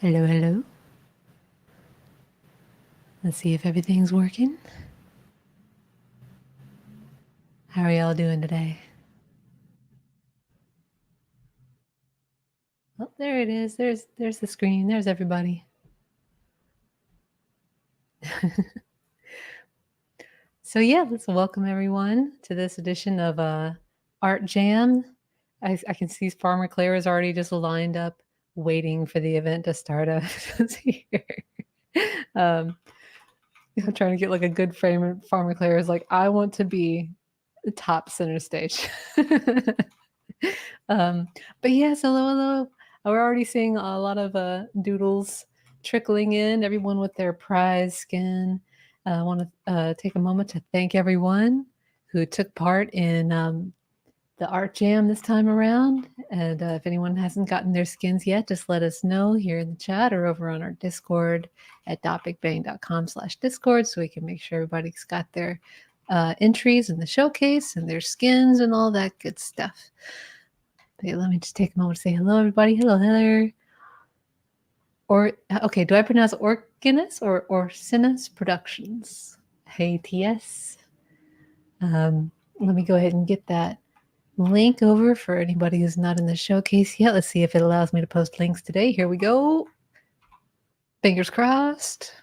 Hello, hello. Let's see if everything's working. How are y'all doing today? Oh, there it is. There's the screen. There's everybody. So yeah, let's welcome everyone to this edition of Art Jam. I can see Farmer Claire is already just lined up, waiting for the event to start up. um, I'm trying to get like a good frame. Farmer Claire is like, I want to be the top center stage. um, but yes, hello, hello. We're already seeing a lot of doodles trickling in, everyone with their prize skin. I want to take a moment to thank everyone who took part in the art jam this time around. And if anyone hasn't gotten their skins yet, just let us know here in the chat or over on our Discord at dotbigbang.com/Discord so we can make sure everybody's got their entries in the showcase and their skins and all that good stuff. Okay, let me just take a moment to say hello, everybody. Hello, Heather. Or okay, do I pronounce Orkinus or Orsinus Productions? Hey, TS. Let me go ahead and get that link over for anybody who's not in the showcase yet. Let's see if it allows me to post links today. Here we go. Fingers crossed.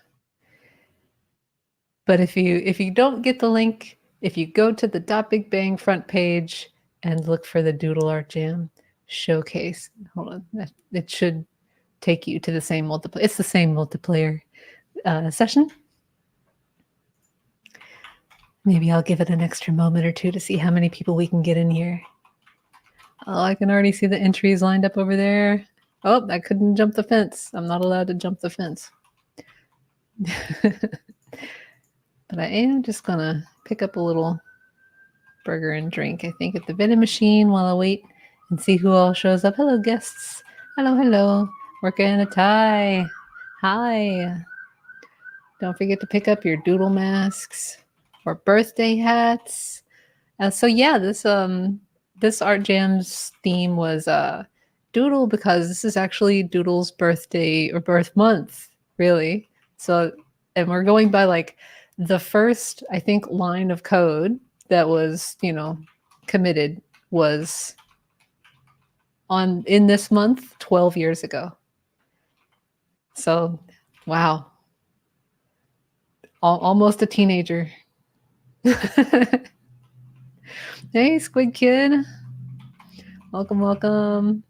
But if you don't get the link, if you go to the Big Bang front page and look for the Doodle Art Jam showcase, hold on, it should take you to the same multiplayer. It's the same multiplayer session. Maybe I'll give it an extra moment or two to see how many people we can get in here. Oh, I can already see the entries lined up over there. Oh, I couldn't jump the fence. I'm not allowed to jump the fence. But I am just gonna pick up a little burger and drink, I think, at the vending machine while I wait and see who all shows up. Hello, guests. Hello, hello. Working in a tie. Hi. Don't forget to pick up your doodle masks or birthday hats. So yeah, this art jam's theme was doodle, because this is actually Doodle's birthday or birth month, really. So, and we're going by like the first, I think, line of code that was, committed was in this month 12 years ago. So, wow. Almost a teenager. Hey, Squid Kid. Welcome, welcome.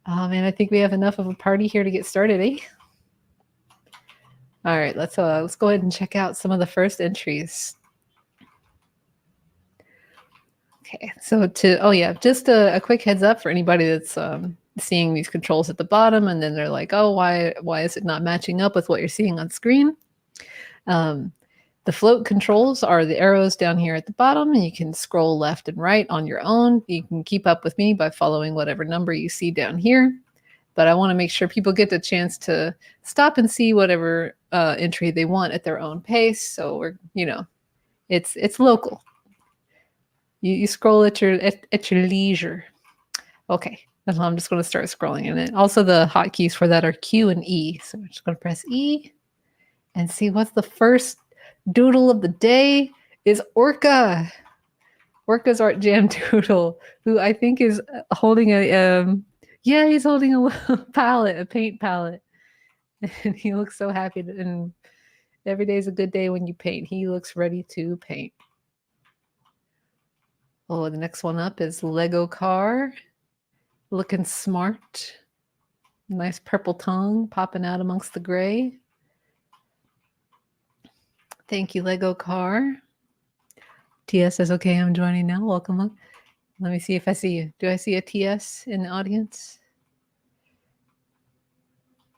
Oh man, I think we have enough of a party here to get started, eh? All right, let's go ahead and check out some of the first entries. Okay, so just a quick heads up for anybody that's seeing these controls at the bottom, and then they're like, oh, why is it not matching up with what you're seeing on screen? The float controls are the arrows down here at the bottom, and you can scroll left and right on your own. You can keep up with me by following whatever number you see down here. But I want to make sure people get the chance to stop and see whatever entry they want at their own pace. So we're, it's local. You scroll at your leisure. Okay, I'm just going to start scrolling, and then also the hotkeys for that are Q and E. So I'm just going to press E and see what's the first doodle of the day is Orca. Orca's Art Jam doodle, who I think is holding he's holding a little palette, a paint palette. And he looks so happy. And every day is a good day when you paint. He looks ready to paint. Oh, the next one up is Lego car. Looking smart. Nice purple tongue popping out amongst the gray. Thank you, Lego car. TS says, okay, I'm joining now. Welcome. Let me see if I see you. Do I see a TS in the audience?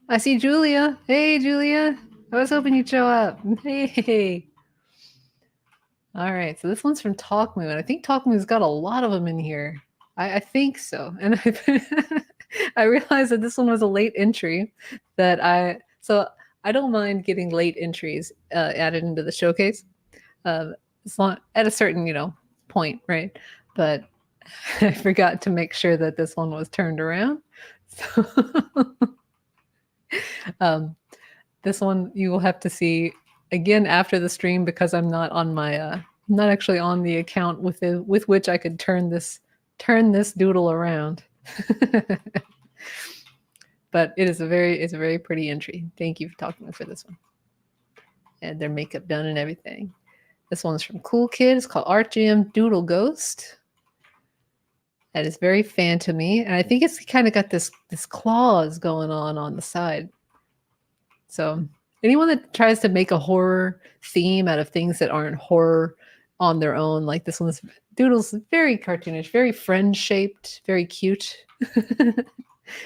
I see Julia. Hey, Julia. I was hoping you'd show up. Hey. All right. So this one's from Talkmoo, and I think Talkmoo's got a lot of them in here. I think so. And I realized that this one was a late entry so I don't mind getting late entries added into the showcase. It's not at a certain, point, right? But I forgot to make sure that this one was turned around. So This one you will have to see again after the stream because I'm not on my not actually on the account with which I could turn this doodle around. But it's a very pretty entry. Thank you for talking for this one. And their makeup done and everything. This one's from Cool Kid. It's called Art Jam Doodle Ghost. That is very phantomy, and I think it's kind of got this claws going on the side. So anyone that tries to make a horror theme out of things that aren't horror on their own, like this one's Doodle's very cartoonish, very friend shaped, very cute.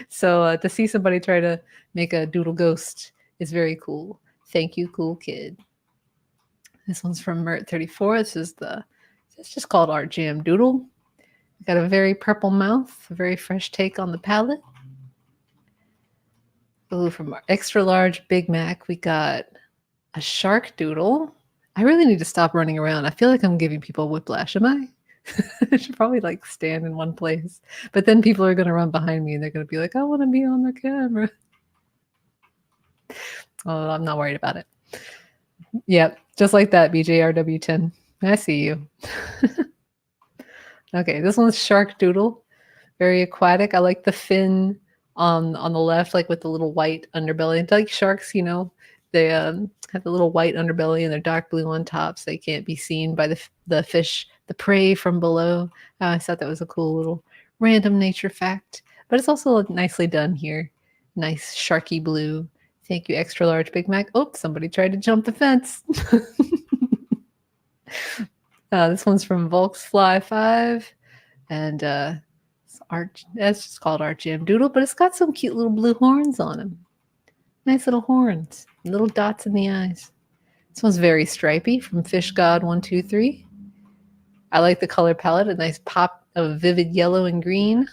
So to see somebody try to make a doodle ghost is very cool. Thank you, Cool Kid. This one's from Mert34. It's just called Art Jam Doodle. Got a very purple mouth, a very fresh take on the palette. Ooh, from our extra large Big Mac, we got a shark doodle. I really need to stop running around. I feel like I'm giving people whiplash. Am I? I should probably like stand in one place. But then people are going to run behind me and they're going to be like, I want to be on the camera. Oh, I'm not worried about it. Yep, just like that, BJRW10. I see you. Okay, this one's Shark Doodle. Very aquatic. I like the fin on the left, like with the little white underbelly. It's like sharks, you know, they have the little white underbelly and they're dark blue on top, so they can't be seen by the fish, the prey from below. I thought that was a cool little random nature fact. But it's also nicely done here. Nice sharky blue. Thank you, extra large Big Mac. Oh, somebody tried to jump the fence. This one's from Volksfly5, and it's just called Art Jam Doodle, but it's got some cute little blue horns on him. Nice little horns, little dots in the eyes. This one's very stripy from Fish God 123. I like the color palette, a nice pop of vivid yellow and green.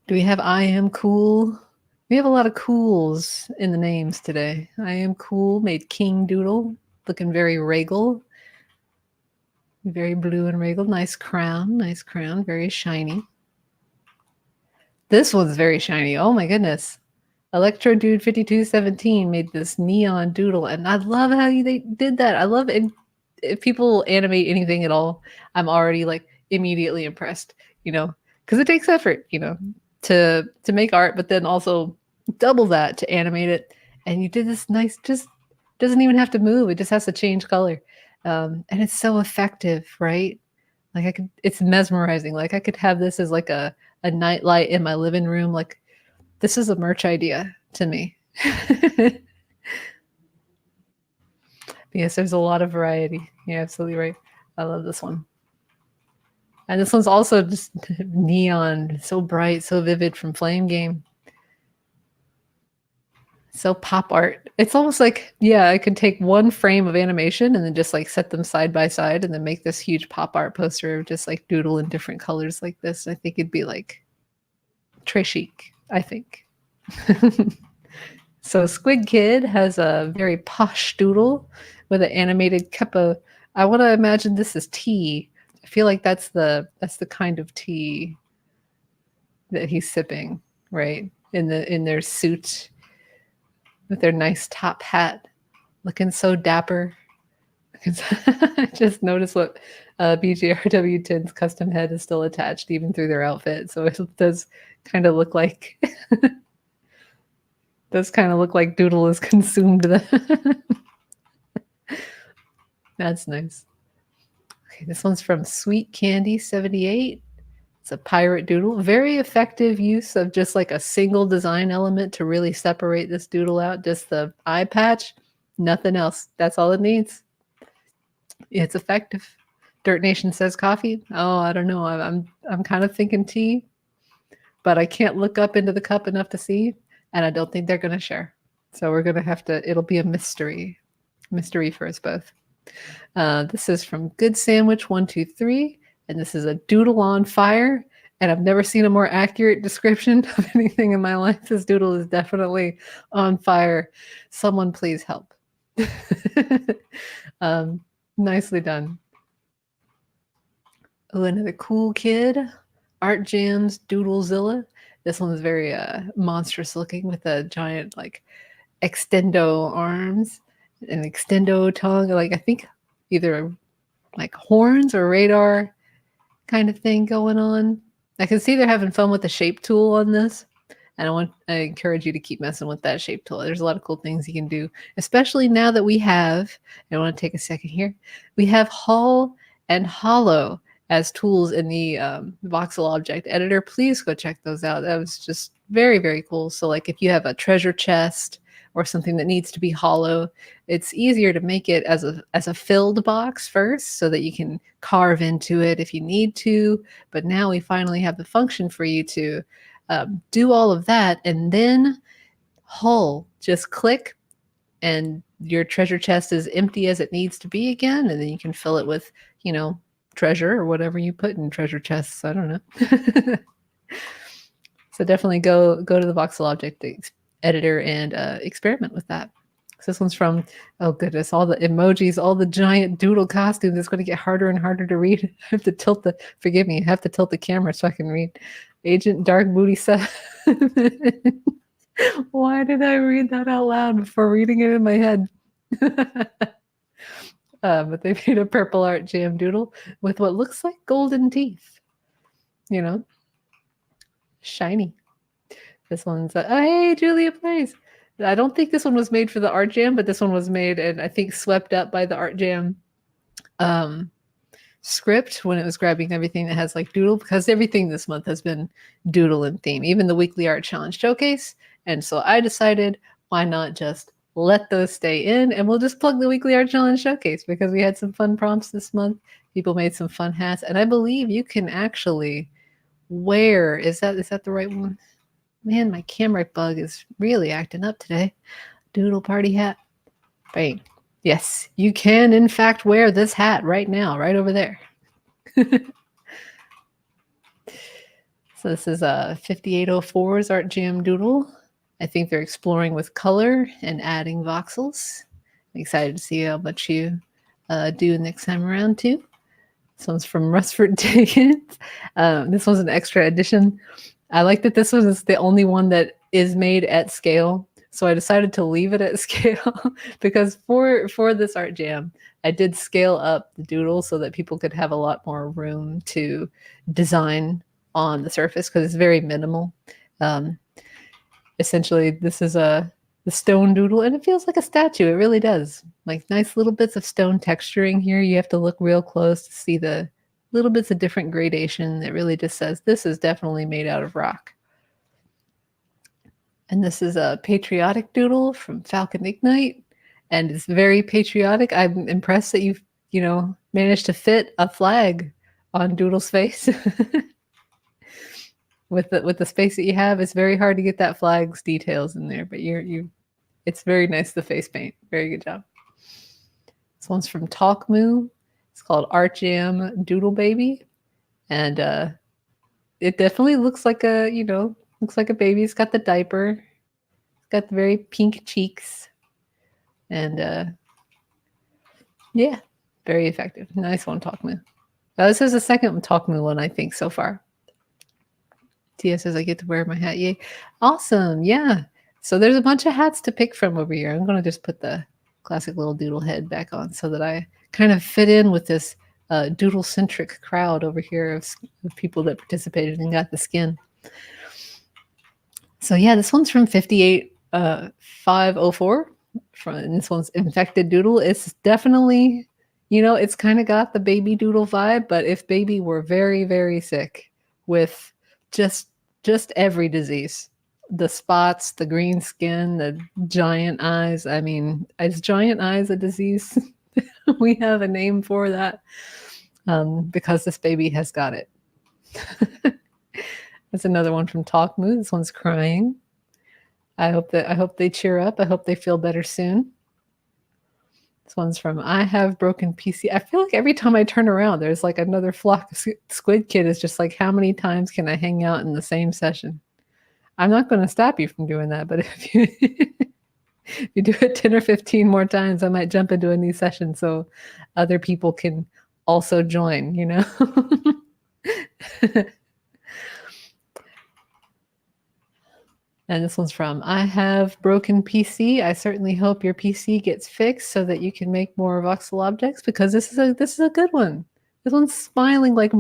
Do we have I Am Cool? We have a lot of cools in the names today. I Am Cool made King Doodle, looking very regal. Very blue and regal. Nice crown, very shiny. This one's very shiny. Oh my goodness. Electro Dude 5217 made this neon doodle, and I love how they did that. I love it. If people animate anything at all, I'm already like immediately impressed, you know, because it takes effort, you know, to make art, but then also double that to animate it. And you did this nice, just doesn't even have to move. It just has to change color. And it's so effective, right? Like it's mesmerizing. Like I could have this as like a nightlight in my living room. Like this is a merch idea to me. Yes, there's a lot of variety. You're absolutely right. I love this one. And this one's also just neon, so bright, so vivid from Flame Game. So pop art. It's almost like, yeah, I could take one frame of animation and then just like set them side by side and then make this huge pop art poster of just like doodle in different colors like this. I think it'd be like très chic, I think. So Squid Kid has a very posh doodle with an animated cup of, I want to imagine this is tea. I feel like that's the kind of tea that he's sipping, right? In their suit with their nice top hat, looking so dapper. I just noticed what BGRW10's custom head is still attached even through their outfit. So it does kind of look like Doodle is consumed them. That's nice. Okay, this one's from Sweet Candy 78. It's a pirate doodle. Very effective use of just like a single design element to really separate this doodle out. Just the eye patch, nothing else. That's all it needs. It's effective. Dirt Nation says coffee. Oh, I don't know. I'm kind of thinking tea, but I can't look up into the cup enough to see, and I don't think they're going to share. So we're going to have to. It'll be a mystery for us both. This is from Good Sandwich 123. And this is a doodle on fire. And I've never seen a more accurate description of anything in my life. This doodle is definitely on fire. Someone please help. Nicely done. Oh, another Cool Kid. Art Jam's Doodlezilla. This one's very monstrous looking with a giant like extendo arms, an extendo tongue, like I think either like horns or radar kind of thing going on. I can see they're having fun with the shape tool on this. And I encourage you to keep messing with that shape tool. There's a lot of cool things you can do, especially now that we have, I want to take a second here, we have Hull and Hollow as tools in the voxel object editor. Please go check those out. That was just very, very cool. So like if you have a treasure chest or something that needs to be hollow, it's easier to make it as a filled box first so that you can carve into it if you need to. But now we finally have the function for you to do all of that, and then Hull, just click and your treasure chest is empty as it needs to be again, and then you can fill it with, treasure or whatever you put in treasure chests. I don't know. So definitely go to the voxel object editor and experiment with that. So this one's from, oh goodness, all the emojis, all the giant doodle costumes. It's going to get harder and harder to read. I have to tilt forgive me, I have to tilt the camera so I can read. Agent Dark Booty 7. Why did I read that out loud before reading it in my head? But they made a purple art jam doodle with what looks like golden teeth. Shiny. This one's, hey, Julia Plays. I don't think this one was made for the art jam, but this one was made and I think swept up by the art jam script when it was grabbing everything that has like doodle, because everything this month has been doodle in theme, even the weekly art challenge showcase. And so I decided, why not just let those stay in, and we'll just plug the weekly art challenge showcase because we had some fun prompts this month. People made some fun hats, and I believe you can actually wear, is that the right one? Man, my camera bug is really acting up today. Doodle party hat. Bang. Yes, you can in fact wear this hat right now, right over there. So this is a 5804's Art Jam Doodle. I think they're exploring with color and adding voxels. I'm excited to see how much you do next time around too. This one's from Rusford Dickens. This one's an extra edition. I like that this one is the only one that is made at scale. So I decided to leave it at scale because for this art jam, I did scale up the doodle so that people could have a lot more room to design on the surface because it's very minimal. Essentially, this is the stone doodle, and it feels like a statue. It really does. Like nice little bits of stone texturing here. You have to look real close to see the little bits of different gradation that really just says this is definitely made out of rock. And this is a patriotic doodle from Falcon Ignite, and it's very patriotic. I'm impressed that you've, managed to fit a flag on Doodle's face. With the space that you have, it's very hard to get that flag's details in there, but it's very nice, the face paint. Very good job. This one's from Talk Moo. It's called Art Jam Doodle Baby, and it definitely looks like a baby. It's got the diaper. It's got the very pink cheeks. And yeah, very effective. Nice one, Talk Moo. This is the second Talk Moo one, I think, so far. Tia says I get to wear my hat. Yay. Awesome. Yeah. So there's a bunch of hats to pick from over here. I'm going to just put the classic little doodle head back on so that I kind of fit in with this doodle-centric crowd over here of people that participated and got the skin. So yeah, this one's from 58504. And this one's Infected Doodle. It's definitely, it's kind of got the baby doodle vibe, but if baby were very, very sick with just every disease, the spots, the green skin, the giant eyes. I mean, is giant eyes a disease? We have a name for that because this baby has got it. That's another one from Talk Moo. This one's crying. I hope they cheer up. I hope they feel better soon. This one's from I Have Broken PC. I feel like every time I turn around, there's like another flock of Squid Kid is just like, how many times can I hang out in the same session? I'm not going to stop you from doing that, but if you if you do it 10 or 15 more times, I might jump into a new session so other people can also join, And this one's from I have broken PC. I certainly hope your PC gets fixed so that you can make more voxel objects because this is a good one. This one's smiling like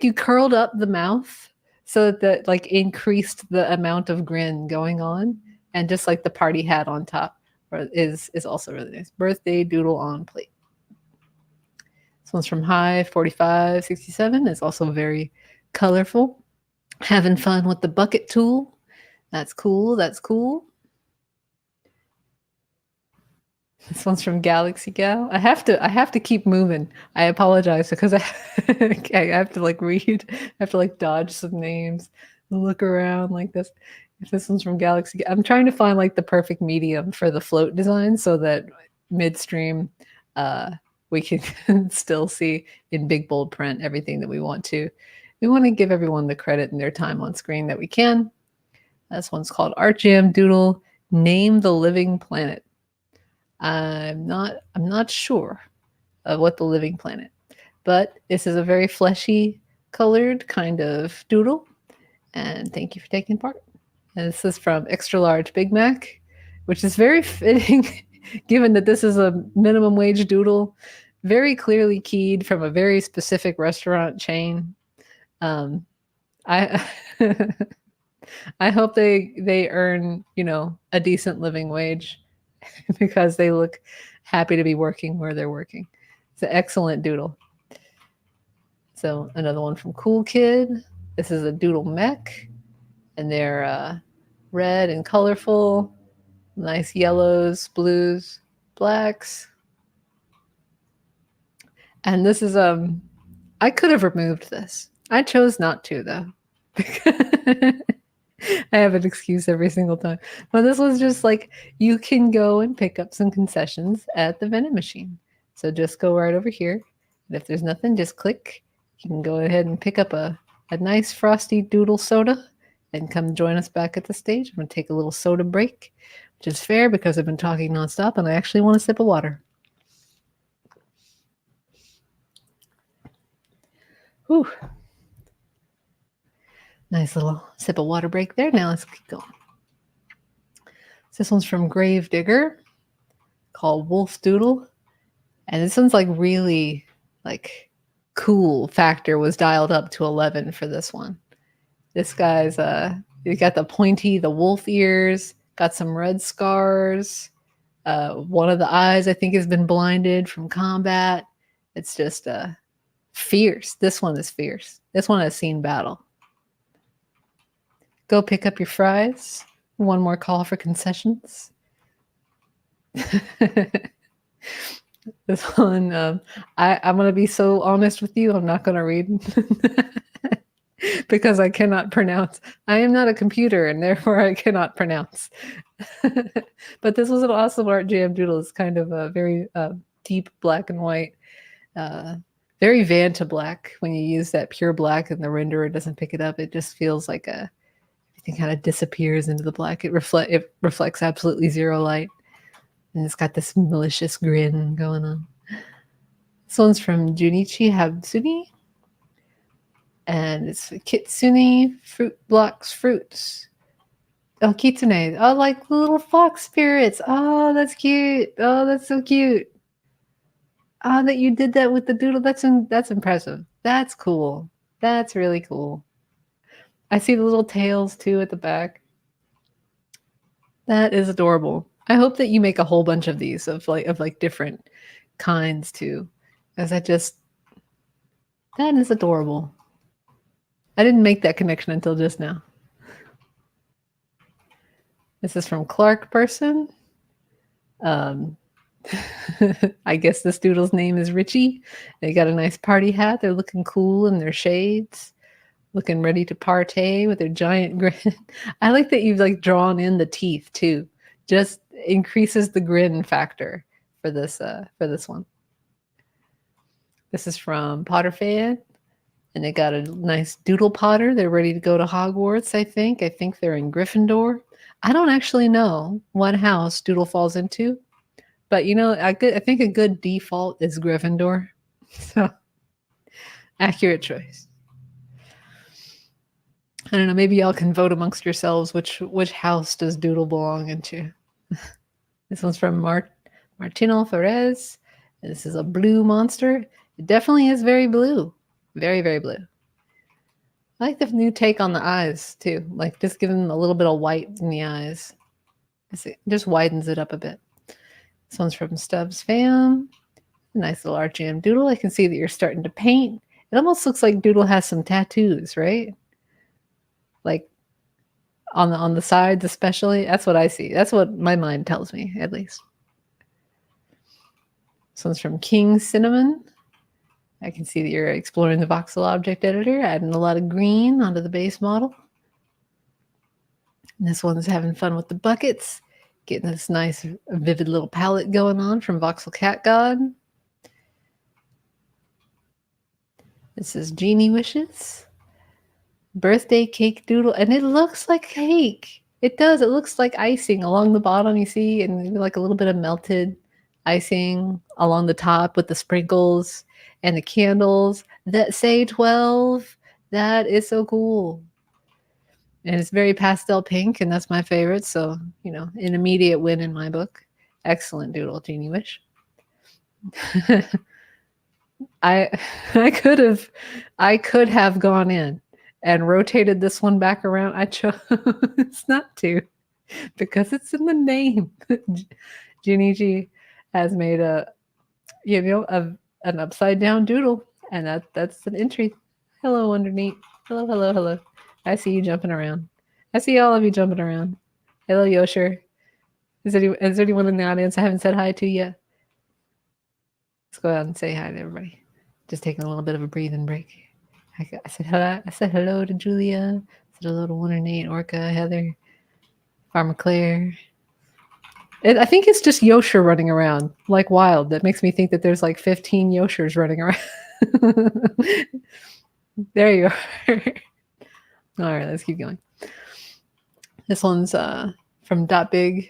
you curled up the mouth so that like increased the amount of grin going on, and just like the party hat on top is also really nice. Birthday doodle on plate. This one's from High 4567. It's also very colorful. Having fun with the bucket tool. That's cool. That's cool. This one's from Galaxy Gal. I have to keep moving. I apologize because I have to like read. I have to like dodge some names, look around like this. If this one's from Galaxy Gal, I'm trying to find like the perfect medium for the float design so that midstream we can still see in big bold print everything that we want to. We want to give everyone the credit and their time on screen that we can. This one's called Art Jam Doodle. Name the living planet. I'm not sure of what the living planet, but this is a very fleshy colored kind of doodle. And thank you for taking part. And this is from Extra Large Big Mac, which is very fitting given that this is a minimum wage doodle, very clearly keyed from a very specific restaurant chain. I I hope they earn, a decent living wage because they look happy to be working where they're working. It's an excellent doodle. So another one from Cool Kid. This is a doodle mech, and they're red and colorful, nice yellows, blues, blacks. And this is I could have removed this. I chose not to though. I have an excuse every single time. But this was just like, you can go and pick up some concessions at the vending machine. So just go right over here. And if there's nothing, just click. You can go ahead and pick up a nice frosty doodle soda and come join us back at the stage. I'm going to take a little soda break, which is fair because I've been talking nonstop and I actually want a sip of water. Whew. Nice little sip of water break there. Now let's keep going. So this one's from Grave Digger called Wolf Doodle. And this one's like really like cool factor was dialed up to 11 for this one. This guy's he got the wolf ears, got some red scars. One of the eyes I think has been blinded from combat. It's just fierce. This one is fierce. This one has seen battle. Go pick up your fries. One more call for concessions. This one, I'm going to be so honest with you. I'm not going to read because I cannot pronounce. I am not a computer, and therefore I cannot pronounce. But this was an awesome art jam doodle. It's kind of a very deep black and white, very Vanta black. When you use that pure black and the renderer doesn't pick it up, it just feels like everything kind of disappears into the black. It reflects absolutely zero light. And it's got this malicious grin going on. This one's from Junichi Habsuni. And it's Kitsune Fruit Blocks Fruits. Oh, Kitsune. Oh, like the little fox spirits. Oh, that's cute. Oh, that's so cute. Oh, that you did that with the doodle. That's impressive. That's cool. That's really cool. I see the little tails too at the back. That is adorable. I hope that you make a whole bunch of these of different kinds too, because that is adorable. I didn't make that connection until just now. This is from Clark Person. I guess this doodle's name is Richie. They got a nice party hat. They're looking cool in their shades, looking ready to partay with their giant grin. I like that you've like drawn in the teeth too. Just increases the grin factor for this one. This is from Potter Fan, and they got a nice doodle potter. They're ready to go to Hogwarts, I think. I think they're in Gryffindor. I don't actually know what house doodle falls into, but I think a good default is Gryffindor. So accurate choice. I don't know. Maybe y'all can vote amongst yourselves which house does Doodle belong into. This one's from Martino Ferez. This is a blue monster. It definitely is very blue. Very, very blue. I like the new take on the eyes, too. Like, just giving them a little bit of white in the eyes. It just widens it up a bit. This one's from Stubbs Fam. Nice little Art Jam Doodle. I can see that you're starting to paint. It almost looks like Doodle has some tattoos, right? Like, on the sides especially. That's what I see. That's what my mind tells me, at least. This one's from King Cinnamon. I can see that you're exploring the voxel object editor, adding a lot of green onto the base model. And this one's having fun with the buckets, getting this nice vivid little palette going on from Voxel Cat God. This is Genie Wishes. Birthday cake doodle, and it looks like cake. It does. It looks like icing along the bottom, you see, and maybe like a little bit of melted icing along the top with the sprinkles and the candles that say 12. That is so cool. And it's very pastel pink, and that's my favorite. So, you know, an immediate win in my book. Excellent doodle, Genie Wish. I could have gone in and rotated this one back around. I chose not to because it's in the name. Ginny G has made an upside down doodle, and that's an entry. Hello, Underneath. Hello, hello, hello. I see you jumping around. I see all of you jumping around. Hello, Yosher. Is there anyone in the audience I haven't said hi to yet? Let's go out and say hi to everybody. Just taking a little bit of a breathing break. I said hello. I said hello to Julia. I said hello to Wonder Nate, Orca, Heather, Farmer Claire. I think it's just Yosher running around like wild. That makes me think that there's like 15 Yoshers running around. There you are. All right, let's keep going. This one's from Dot Big,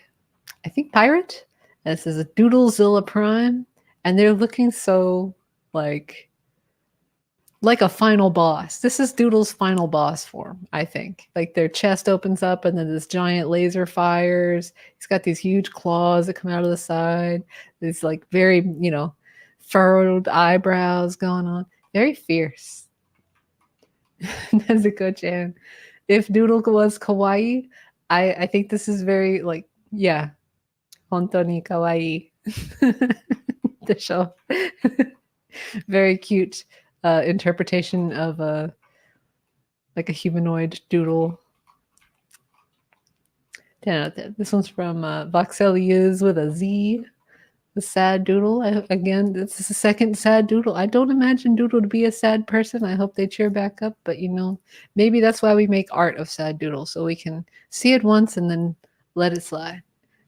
I think Pirate. This is a Doodlezilla Prime, and they're looking so like a final boss. This is Doodle's final boss form, I think. Like their chest opens up and then this giant laser fires. He's got these huge claws that come out of the side. These like very, furrowed eyebrows going on. Very fierce. Nezuko-chan. If Doodle was kawaii, I think this is very like, yeah. Hontoni kawaii. The show. Very cute. Interpretation of a humanoid doodle. 10 out of 10. This one's from Voxelius with a Z. The sad doodle. Again, this is the second sad doodle. I don't imagine Doodle to be a sad person. I hope they cheer back up. But maybe that's why we make art of sad doodle, so we can see it once and then let it slide.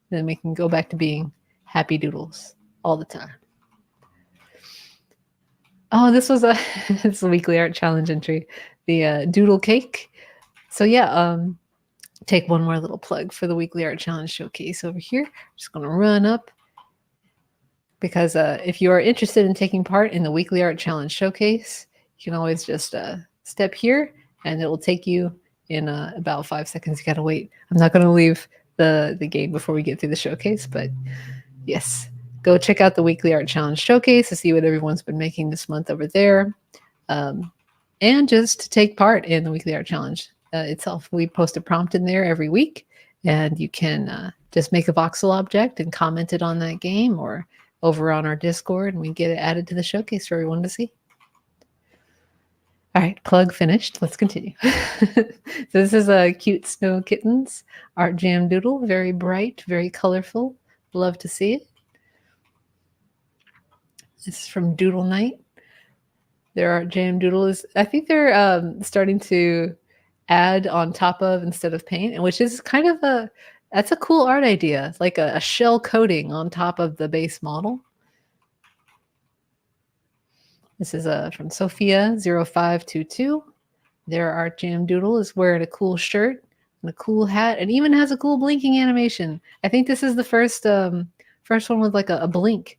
Then we can go back to being happy doodles all the time. Oh, this was it's a weekly art challenge entry, the Doodle Cake. So yeah, take one more little plug for the weekly art challenge showcase over here. I'm just gonna run up because if you are interested in taking part in the weekly art challenge showcase, you can always just step here, and it will take you in about 5 seconds. You gotta wait. I'm not gonna leave the game before we get through the showcase, but yes. Go check out the Weekly Art Challenge Showcase to see what everyone's been making this month over there. And just to take part in the Weekly Art Challenge itself. We post a prompt in there every week, and you can just make a voxel object and comment it on that game or over on our Discord, and we get it added to the showcase for everyone to see. All right, plug finished. Let's continue. So this is a cute Snow Kittens Art Jam Doodle. Very bright, very colorful. Love to see it. This is from Doodle Night. Their Art Jam Doodle is, I think they're starting to add on top of instead of paint, and which is kind of that's a cool art idea, like a shell coating on top of the base model. This is from Sophia 0522. Their Art Jam Doodle is wearing a cool shirt and a cool hat, and even has a cool blinking animation. I think this is the first one with like a blink,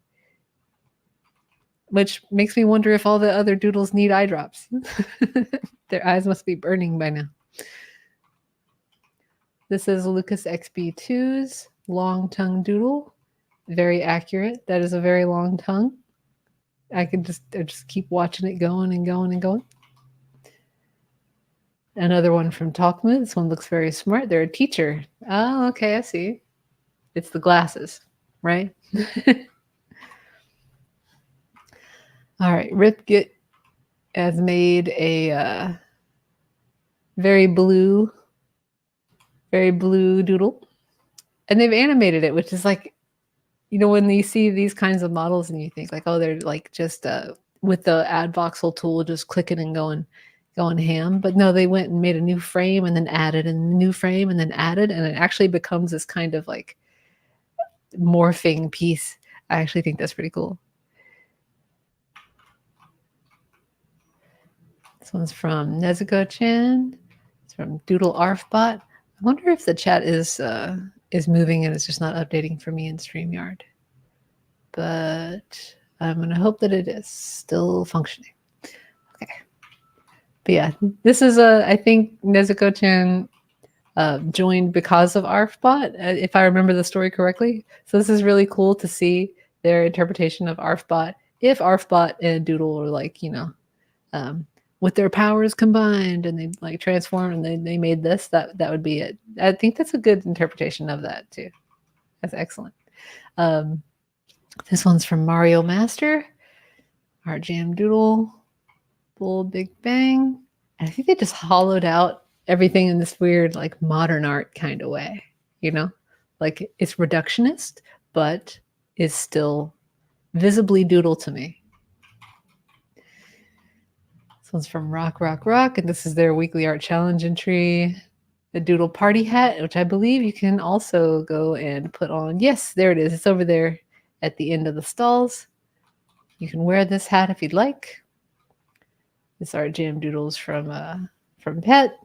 which makes me wonder if all the other doodles need eye drops. Their eyes must be burning by now. This is Lucas XB2's long tongue doodle. Very accurate. That is a very long tongue. I just keep watching it going and going and going. Another one from Talkmood. This one looks very smart. They're a teacher. Oh, okay, I see. It's the glasses, right? All right, Ripgit has made a very blue doodle, and they've animated it, which is like, when you see these kinds of models and you think like, oh, they're like just with the add voxel tool, just clicking and going ham. But no, they went and made a new frame and then added a new frame and then added, and it actually becomes this kind of like morphing piece. I actually think that's pretty cool. This one's from Nezuko-chan. It's from Doodle Art Bot. I wonder if the chat is moving and it's just not updating for me in StreamYard. But I'm going to hope that it is still functioning. Okay. But yeah, this is I think Nezuko-chan joined because of ArfBot, if I remember the story correctly. So this is really cool to see their interpretation of ArfBot. If ArfBot and Doodle were like, with their powers combined and they like transformed and they made this, that would be it. I think that's a good interpretation of that too. That's excellent. This one's from Mario Master, Art Jam Doodle, Bull Big Bang. And I think they just hollowed out everything in this weird like modern art kind of way, like it's reductionist, but is still visibly doodle to me. This one's from Rock, and this is their weekly art challenge entry. The Doodle Party hat, which I believe you can also go and put on. Yes, there it is. It's over there at the end of the stalls. You can wear this hat if you'd like. This Art Jam Doodles from Pet.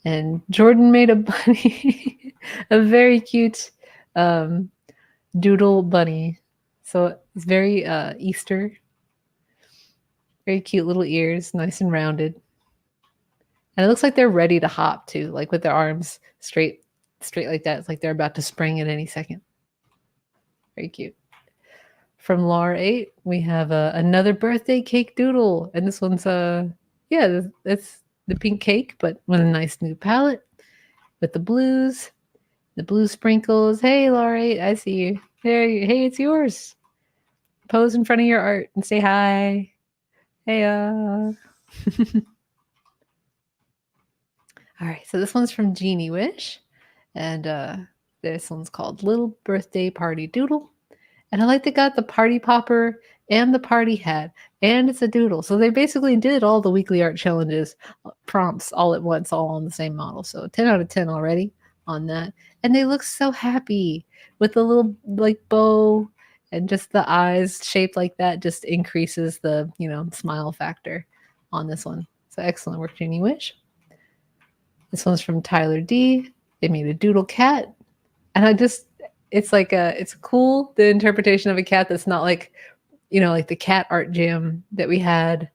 And Jordan made a bunny, a very cute doodle bunny. So it's very Easter. Very cute little ears, nice and rounded. And it looks like they're ready to hop too, like with their arms straight like that. It's like they're about to spring at any second. Very cute. From Lar8, we have another birthday cake doodle. And this one's, it's the pink cake, but with a nice new palette with the blue sprinkles. Hey, Lar8, I see you. Hey, it's yours. Pose in front of your art and say hi. Hey, All right, so this one's from Genie Wish, and this one's called Little Birthday Party Doodle. And I like they got the party popper and the party hat, and it's a doodle. So they basically did all the weekly art challenges prompts all at once, all on the same model. So 10 out of 10 already on that. And they look so happy with the little like bow and just the eyes shaped like that just increases the, smile factor on this one. So excellent work, Genie Wish. This one's from Tyler D. They made a doodle cat. And it's cool, the interpretation of a cat that's not like, like the cat art jam that we had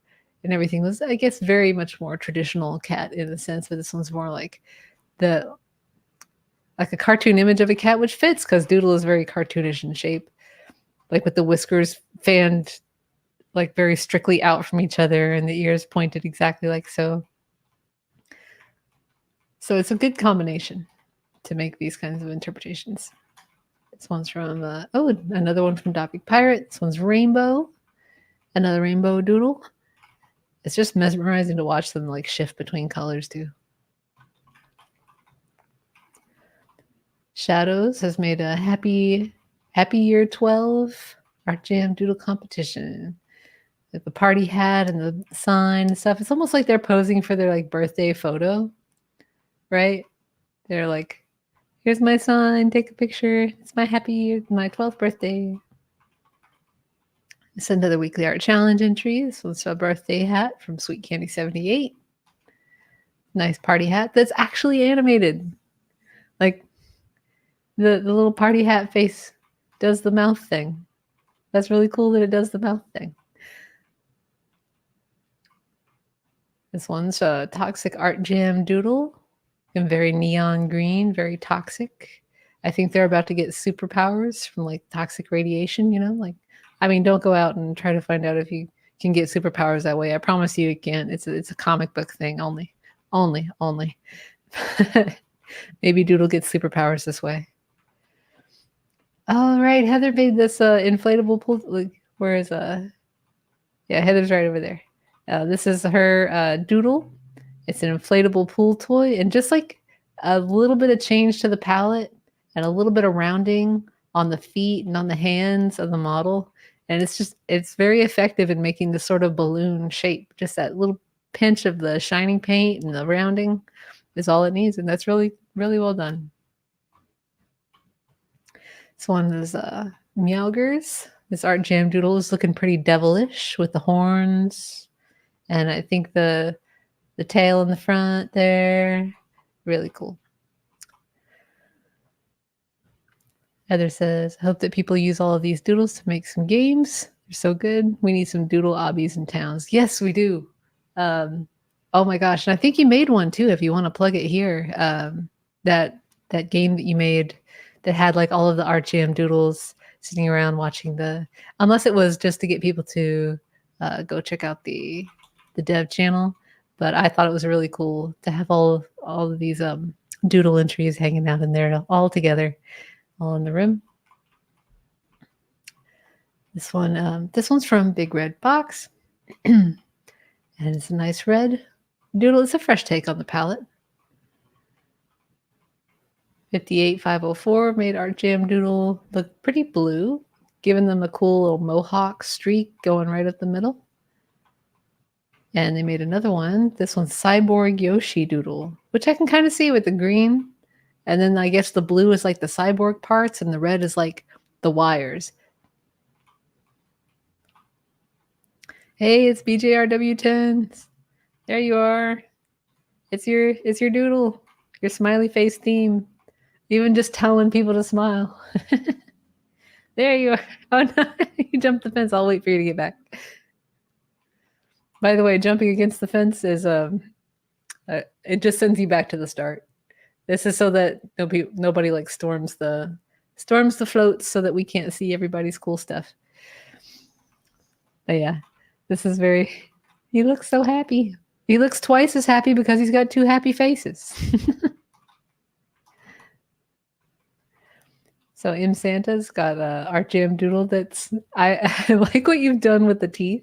and everything was, I guess, very much more traditional cat in a sense, but this one's more like a cartoon image of a cat, which fits because doodle is very cartoonish in shape, like with the whiskers fanned like very strictly out from each other and the ears pointed exactly like so. So it's a good combination to make these kinds of interpretations. This one's from, another one from Dopic Pirate. This one's Rainbow. Another rainbow doodle. It's just mesmerizing to watch them like shift between colors too. Shadows has made a happy year 12 Art Jam doodle competition. With the party hat and the sign and stuff. It's almost like they're posing for their like birthday photo, right? They're like, here's my sign, take a picture. It's my 12th birthday. It's another weekly art challenge entry. This one's a birthday hat from Sweet Candy 78. Nice party hat that's actually animated. Like the little party hat face does the mouth thing. That's really cool that it does the mouth thing. This one's a Toxic Art Jam doodle. and very neon green, very toxic. I think they're about to get superpowers from like toxic radiation, like I mean, don't go out and try to find out if you can get superpowers that way. I promise you can't. It's a comic book thing only. Only. Maybe Doodle gets superpowers this way. All right, Heather made this inflatable pool. Like, where is Yeah, Heather's right over there. This is her Doodle. It's an inflatable pool toy, and just like a little bit of change to the palette and a little bit of rounding on the feet and on the hands of the model. And it's very effective in making this sort of balloon shape. Just that little pinch of the shining paint and the rounding is all it needs. And that's really, really well done. This one is Meowgers. This Art Jam Doodle is looking pretty devilish with the horns. And I think the tail in the front there. Really cool. Heather says, I hope that people use all of these doodles to make some games. They're so good. We need some doodle obbies in towns. Yes, we do. Oh my gosh. And I think you made one too, if you want to plug it here. That game that you made that had like all of the Art Jam doodles sitting around watching unless it was just to get people to go check out the dev channel. But I thought it was really cool to have all of these doodle entries hanging out in there all together, all in the room. This one's from Big Red Box, and it's a nice red doodle. It's a fresh take on the palette. 58504 made Art Jam Doodle look pretty blue, giving them a cool little mohawk streak going right up the middle. And they made another one. This one's Cyborg Yoshi Doodle, which I can kind of see with the green. And then I guess the blue is like the cyborg parts and the red is like the wires. Hey, it's BJRW10s. There you are. It's your doodle, your smiley face theme. Even just telling people to smile. There you are. Oh no, you jumped the fence. I'll wait for you to get back. By the way, jumping against the fence is it just sends you back to the start. This is so that nobody like storms the floats so that we can't see everybody's cool stuff. But yeah, this is he looks so happy. He looks twice as happy because he's got two happy faces. So M Santa's got a Art Jam Doodle I like what you've done with the teeth.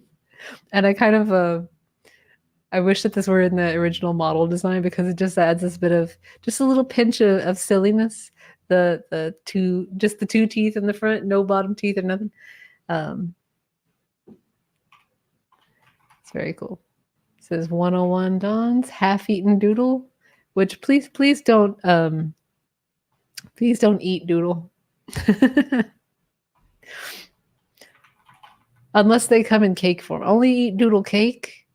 And I kind of I wish that this were in the original model design because it just adds this bit of just a little pinch of silliness. The two teeth in the front, no bottom teeth or nothing. It's very cool. It says 101 Dawn's half-eaten doodle, which please don't eat doodle. Unless they come in cake form. Only eat doodle cake,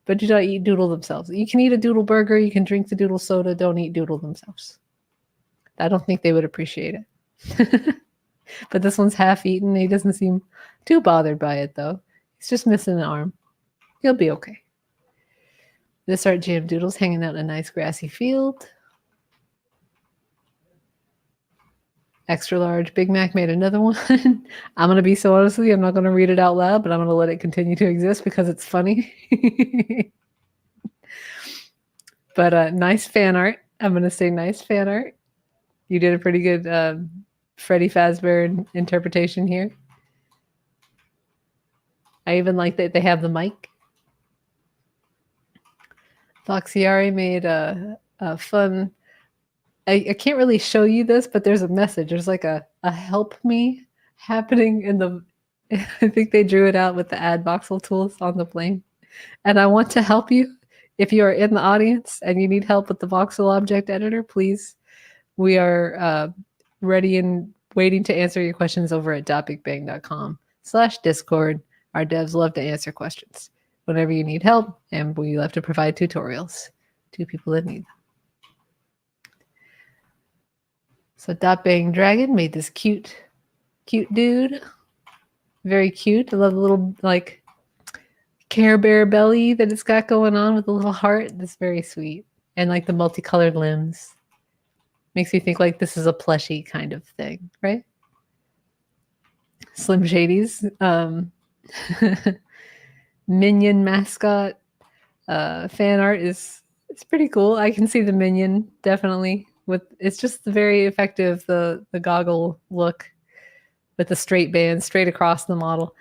but do not eat doodle themselves. You can eat a doodle burger, you can drink the doodle soda, don't eat doodle themselves. I don't think they would appreciate it. But this one's half eaten. He doesn't seem too bothered by it though. He's just missing an arm. He'll be okay. This Art Jam Doodle's hanging out in a nice grassy field. Extra large Big Mac made another one. I'm going to be so honest with you, I'm not going to read it out loud, but I'm going to let it continue to exist because it's funny. But nice fan art. I'm going to say nice fan art. You did a pretty good Freddy Fazbear interpretation here. I even like that they have the mic. Foxiari made a fun... I can't really show you this, but there's a message. There's like a help me happening in the... I think they drew it out with the add voxel tools on the plane. And I want to help you. If you are in the audience and you need help with the voxel object editor, please. We are ready and waiting to answer your questions over at .bigbang.com/Discord. Our devs love to answer questions whenever you need help, and we love to provide tutorials to people that need them. So .bang Dragon made this cute dude. Very cute. I love the little like Care Bear belly that it's got going on with a little heart. That's very sweet. and like the multicolored limbs. Makes me think like this is a plushy kind of thing, right? Slim Shady's Minion mascot fan art is it's pretty cool. I can see the Minion definitely. With it's just very effective the goggle look with the straight band straight across the model.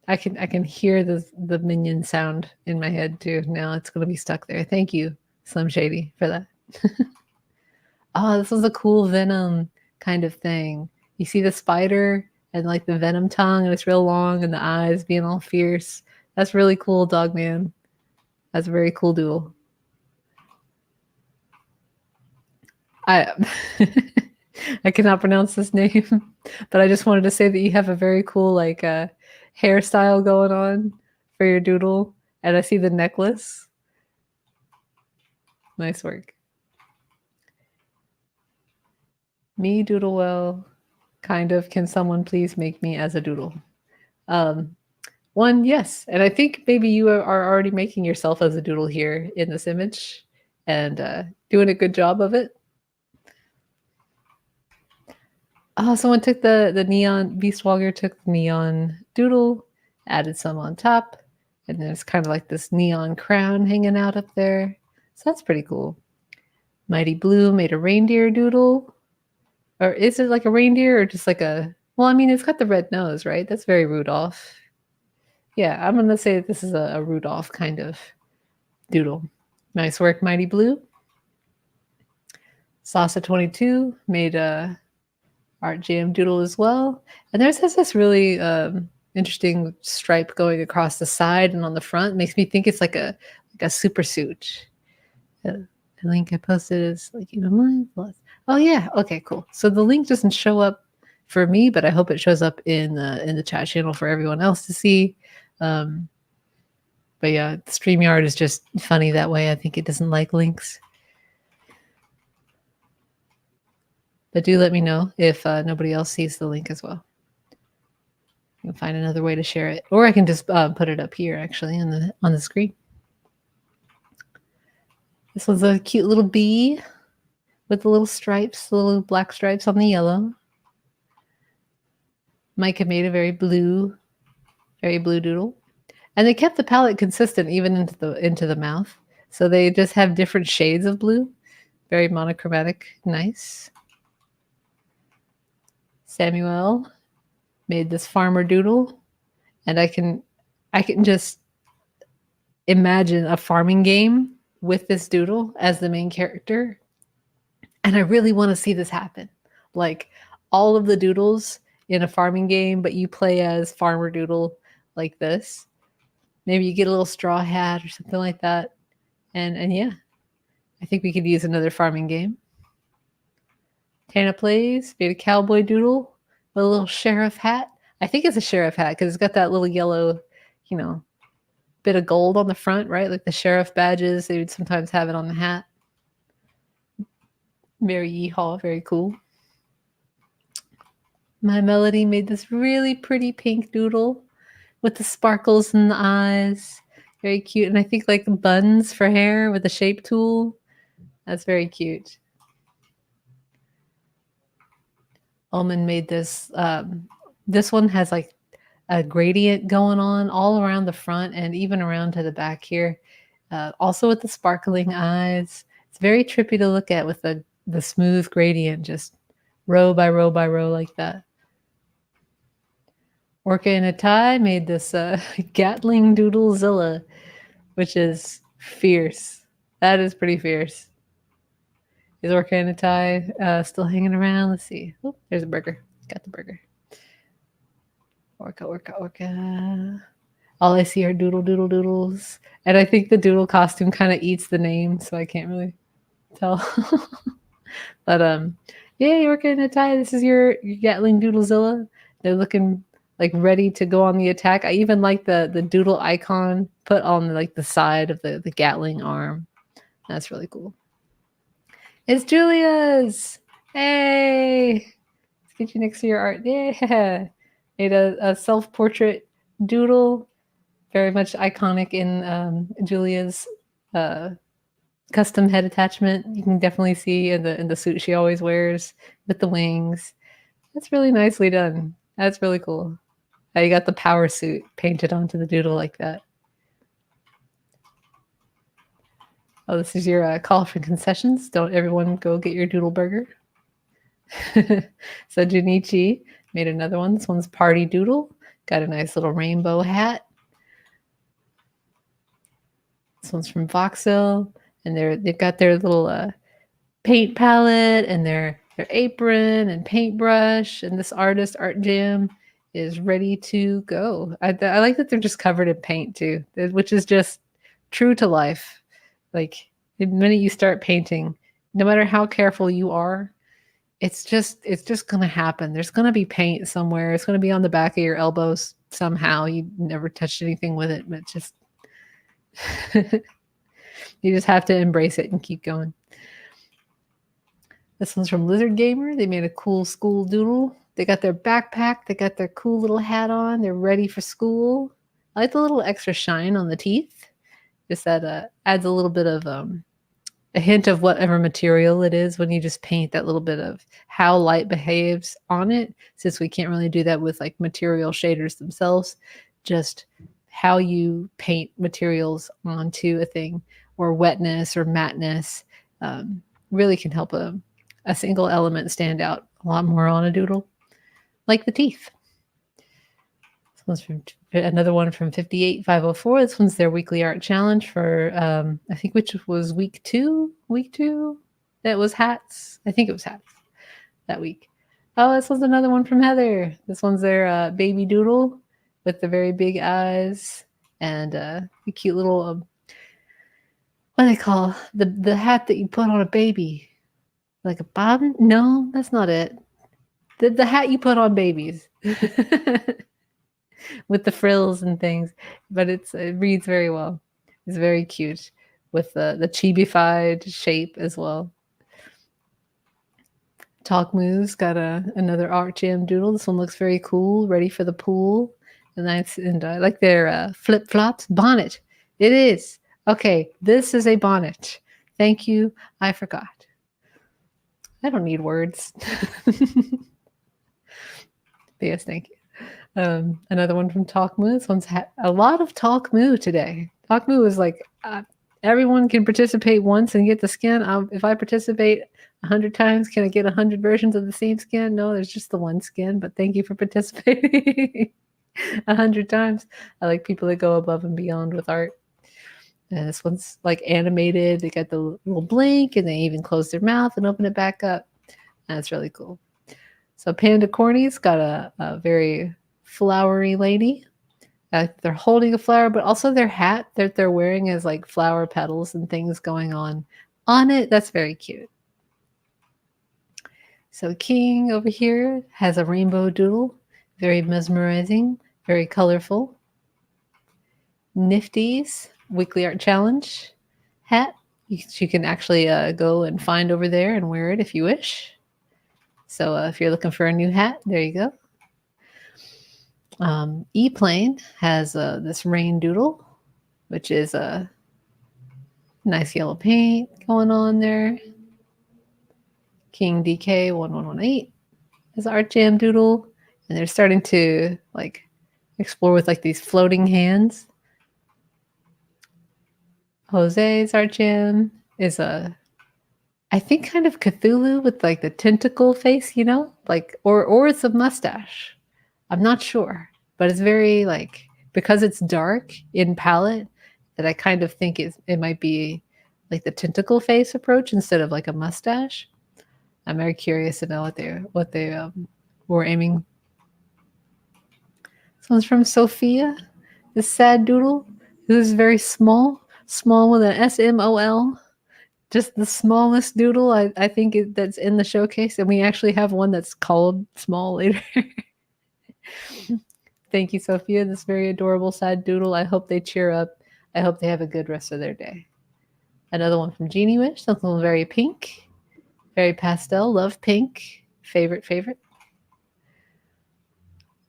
I can hear the Minion sound in my head too. Now it's gonna be stuck there. Thank you, Slim Shady, for that. Oh, this was a cool Venom kind of thing. You see the spider and like the Venom tongue, and it's real long, and the eyes being all fierce. That's really cool, Dogman. That's a very cool doodle. I I cannot pronounce this name, but I just wanted to say that you have a very cool like hairstyle going on for your doodle, and I see the necklace. Nice work. Me doodle well, kind of. Can someone please make me as a doodle? Um, One, yes, and I think maybe you are already making yourself as a doodle here in this image, and doing a good job of it. Oh, someone took the neon Beastwalker took the neon doodle, added some on top, and then it's kind of like this neon crown hanging out up there. So that's pretty cool. Mighty Blue made a reindeer doodle. Or is it like a reindeer or just like a well, I mean it's got the red nose, right? That's very Rudolph. Yeah, I'm gonna say that this is a Rudolph kind of doodle. Nice work, Mighty Blue. Salsa22 made a art jam doodle as well. And there's this really interesting stripe going across the side and on the front. It makes me think it's like a super suit. The link I posted is like oh yeah, okay, cool. So the link doesn't show up for me, but I hope it shows up in the chat channel for everyone else to see. But yeah, StreamYard is just funny that way. I think it doesn't like links. But do let me know if nobody else sees the link as well. You can find another way to share it, or I can just put it up here actually on the screen. This was a cute little bee with the little stripes, the little black stripes on the yellow. Mike had made a very blue doodle, and they kept the palette consistent even into the mouth. So they just have different shades of blue, very monochromatic, nice. Samuel made this farmer doodle, and I can just imagine a farming game with this doodle as the main character. And I really want to see this happen. Like all of the doodles in a farming game, but you play as farmer doodle like this. Maybe you get a little straw hat or something like that. And yeah, I think we could use another farming game. Tana Plays made a cowboy doodle with a little sheriff hat. I think it's a sheriff hat because it's got that little yellow, bit of gold on the front, right? Like the sheriff badges, they would sometimes have it on the hat. Very yeehaw, very cool. My Melody made this really pretty pink doodle with the sparkles in the eyes. Very cute. And I think like buns for hair with a shape tool. That's very cute. Omen made this. This one has like a gradient going on all around the front and even around to the back here. Also with the sparkling eyes. It's very trippy to look at with the smooth gradient, just row by row by row like that. Orca in a Tie made this Gatling Doodlezilla, which is fierce. That is pretty fierce. Is Orca in a Tie still hanging around? Let's see. Oh, there's a burger. Got the burger. Orca, orca, orca. All I see are doodles. And I think the doodle costume kind of eats the name, so I can't really tell. But yeah, Orca in a Tie. This is your Gatling Doodlezilla. They're looking like ready to go on the attack. I even like the doodle icon put on like the side of the Gatling arm. That's really cool. It's Julia's. Hey, let's get you next to your art. Yeah, made a self-portrait doodle, very much iconic in Julia's uh, custom head attachment. You can definitely see in the suit she always wears with the wings. That's really nicely done. That's really cool. You got the power suit painted onto the doodle like that. Oh, this is your call for concessions. Don't everyone go get your doodle burger. So Junichi made another one. This one's Party Doodle. Got a nice little rainbow hat. This one's from Voxel, and they've got their little paint palette and their apron and paintbrush, and this art jam is ready to go. I like that they're just covered in paint too, which is just true to life. Like the minute you start painting, no matter how careful you are, it's just gonna happen. There's gonna be paint somewhere. It's gonna be on the back of your elbows somehow. You never touched anything with it, but just you just have to embrace it and keep going. This one's from Lizard Gamer. They made a cool school doodle. They got their backpack. They got their cool little hat on. They're ready for school. I like the little extra shine on the teeth. Just that adds a little bit of a hint of whatever material it is when you just paint that little bit of how light behaves on it. Since we can't really do that with like material shaders themselves, just how you paint materials onto a thing, or wetness or matteness, really can help a single element stand out a lot more on a doodle, like the teeth. This one's from another one from 58504. This one's their weekly art challenge for I think which was week two. That was hats. I think it was hats that week. Oh, this one's another one from Heather. This one's their baby doodle with the very big eyes and the cute little what do they call the hat that you put on a baby, like a bobbin? No, that's not it. The hat you put on babies with the frills and things, but it reads very well. It's very cute with the chibi-fied shape as well. Talk Moose got another Art Jam doodle. This one looks very cool, ready for the pool. And I like their flip-flops. Bonnet. It is. Okay, this is a bonnet. Thank you. I forgot. I don't need words. Yes, thank you. Another one from Talk Moo. This one's a lot of Talk Moo today. Talk Moo is like everyone can participate once and get the skin. If I participate 100 times, can I get 100 versions of the same skin? No, there's just the one skin, but thank you for participating 100 times. I like people that go above and beyond with art. And this one's like animated. They got the little blink and they even close their mouth and open it back up. That's really cool. So Panda Corny's got a very flowery lady. They're holding a flower, but also their hat that they're wearing has like flower petals and things going on it. That's very cute. So King over here has a rainbow doodle. Very mesmerizing, very colorful. Nifty's weekly art challenge hat. You can actually go and find over there and wear it if you wish. So if you're looking for a new hat, there you go. E-Plane has this rain doodle, which is a nice yellow paint going on there. King DK 1118 is Art Jam doodle, and they're starting to like explore with like these floating hands. Jose's Art Jam is I think kind of Cthulhu with like the tentacle face, you know, like or it's a mustache. I'm not sure, but it's very like, because it's dark in palette, that I kind of think it might be like the tentacle face approach instead of like a mustache. I'm very curious to know what they were aiming. This one's from Sophia, this sad doodle, who's very small with an SMOL. Just the smallest doodle I think that's in the showcase, and we actually have one that's called small later. Thank you, Sophia. This very adorable sad doodle. I hope they cheer up. I hope they have a good rest of their day. Another one from Genie Wish, something very pink, very pastel. Love pink. Favorite.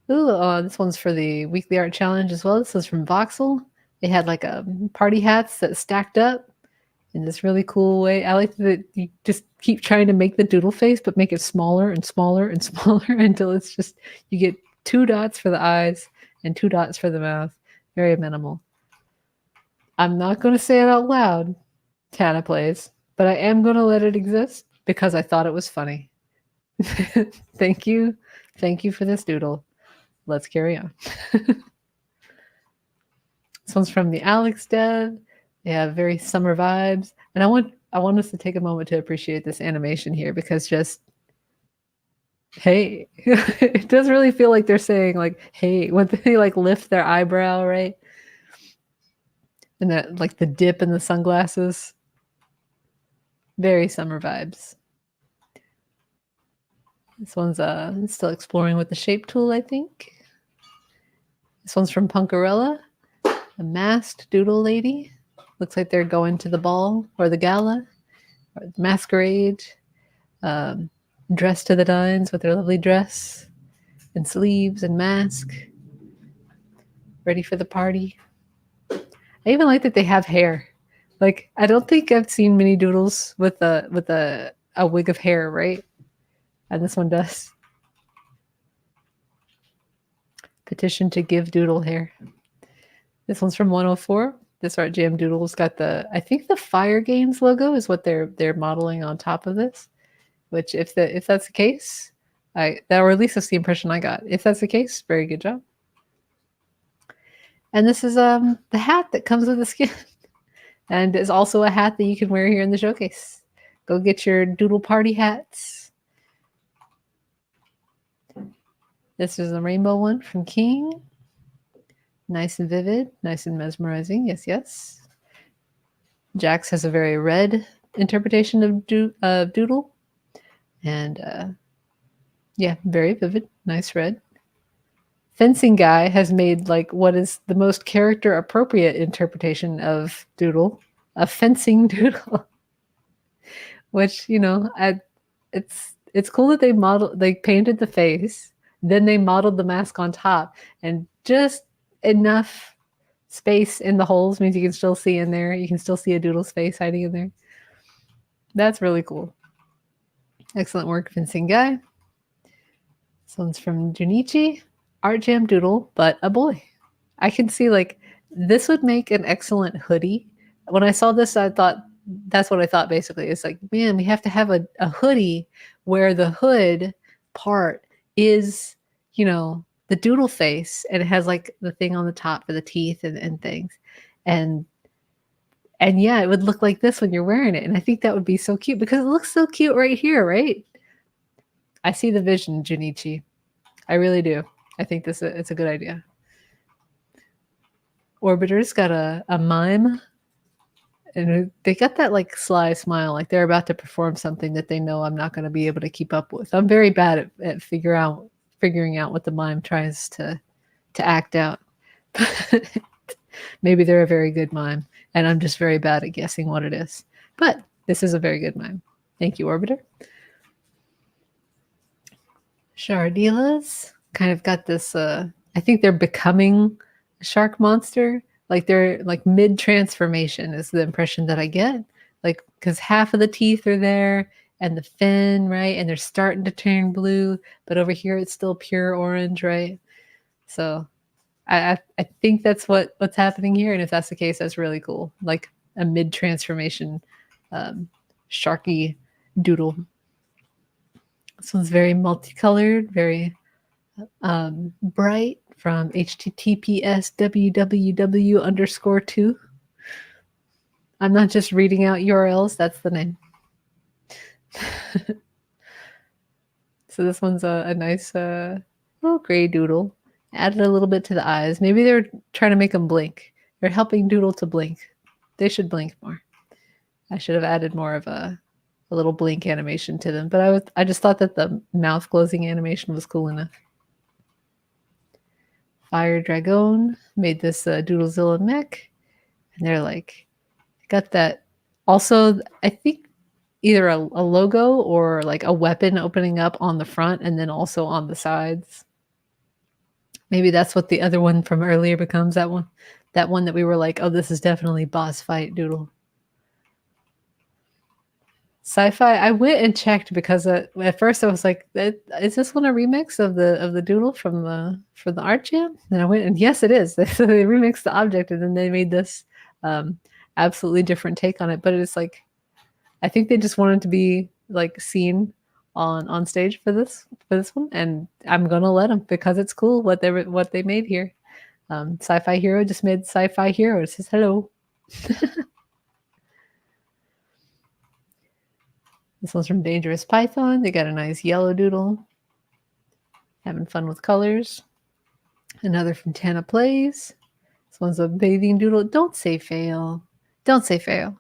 Ooh, this one's for the weekly art challenge as well. This is from Voxel. It had like party hats that stacked up in this really cool way. I like that you just keep trying to make the doodle face, but make it smaller and smaller and smaller until it's just you get 2 dots for the eyes and 2 dots for the mouth. Very minimal. I'm not going to say it out loud, Tana plays, but I am going to let it exist because I thought it was funny. Thank you. Thank you for this doodle. Let's carry on. This one's from the Alex dev. They have very summer vibes. And I want us to take a moment to appreciate this animation here because just hey, it does really feel like they're saying like hey when they like lift their eyebrow, right? And that like the dip in the sunglasses. Very summer vibes. This one's still exploring with the shape tool, I think. This one's from Punkarella, a masked doodle lady. Looks like they're going to the ball or the gala or the masquerade, dressed to the nines with their lovely dress and sleeves and mask, ready for the party. I even like that they have hair. Like I don't think I've seen many doodles with a wig of hair, right? And this one does. Petition to give doodle hair. This one's from 104. This Art Jam doodle's got I think the Fire Games logo is what they're modeling on top of this. Which if that's the case, or at least that's the impression I got. If that's the case, very good job. And this is the hat that comes with the skin, and is also a hat that you can wear here in the showcase. Go get your doodle party hats. This is the rainbow one from King. Nice and vivid, nice and mesmerizing. Yes, yes. Jax has a very red interpretation of doodle. And yeah, very vivid, nice red. Fencing Guy has made like what is the most character appropriate interpretation of doodle, a fencing doodle. Which, you know, it's cool that they painted the face, then they modeled the mask on top, and just enough space in the holes means you can still see in there. You can still see a doodle's face hiding in there. That's really cool. Excellent work, Fencing Guy. This one's from Junichi. Art Jam doodle, but a boy. I can see like this would make an excellent hoodie. When I saw this, I thought that's what I thought basically. It's like, man, we have to have a hoodie where the hood part is, you know, the doodle face, and it has like the thing on the top for the teeth and things. And yeah, it would look like this when you're wearing it. And I think that would be so cute because it looks so cute right here, right? I see the vision, Junichi. I really do. I think it's a good idea. Orbiter's got a mime, and they got that like sly smile, like they're about to perform something that they know I'm not going to be able to keep up with. I'm very bad at figuring out what the mime tries to act out. Maybe they're a very good mime, and I'm just very bad at guessing what it is. But this is a very good mime. Thank you, Orbiter. Shardilas kind of got this, I think they're becoming a shark monster. Like they're like mid-transformation is the impression that I get. Like, because half of the teeth are there and the fin, right? And they're starting to turn blue, but over here it's still pure orange, right? So I think that's what's happening here. And if that's the case, that's really cool. Like a mid-transformation sharky doodle. This one's very multicolored, very bright, from https www_2. I'm not just reading out URLs, that's the name. So this one's a nice little gray doodle. Added a little bit to the eyes. Maybe they're trying to make them blink. They're helping doodle to blink. They should blink more. I should have added more of a little blink animation to them, but I just thought that the mouth closing animation was cool enough. Fire Dragon made this Doodlezilla mech, and they're like, got that. Also, I think either a logo or like a weapon opening up on the front and then also on the sides. Maybe that's what the other one from earlier becomes, that one. That one that we were like, oh, this is definitely boss fight doodle. Sci-fi. I went and checked because at first I was like, "Is this one a remix of the doodle from the art jam?" And I went and yes, it is. So they remixed the object and then they made this um, absolutely different take on it. But it's like I think they just wanted to be like seen on stage for this one, and I'm gonna let them because it's cool what they made here. Sci-fi hero just made sci-fi hero. It says hello. This one's from Dangerous Python. They got a nice yellow doodle. Having fun with colors. Another from Tana Plays. This one's a bathing doodle. Don't say fail. Don't say fail.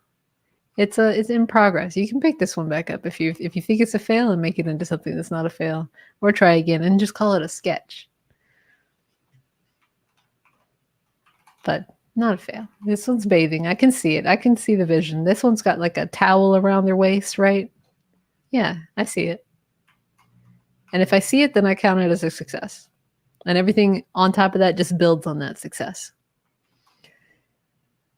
It's in progress. You can pick this one back up if you think it's a fail and make it into something that's not a fail, or try again and just call it a sketch. But not a fail. This one's bathing. I can see it. I can see the vision. This one's got like a towel around their waist, right? Yeah, I see it. And if I see it, then I count it as a success. And everything on top of that just builds on that success.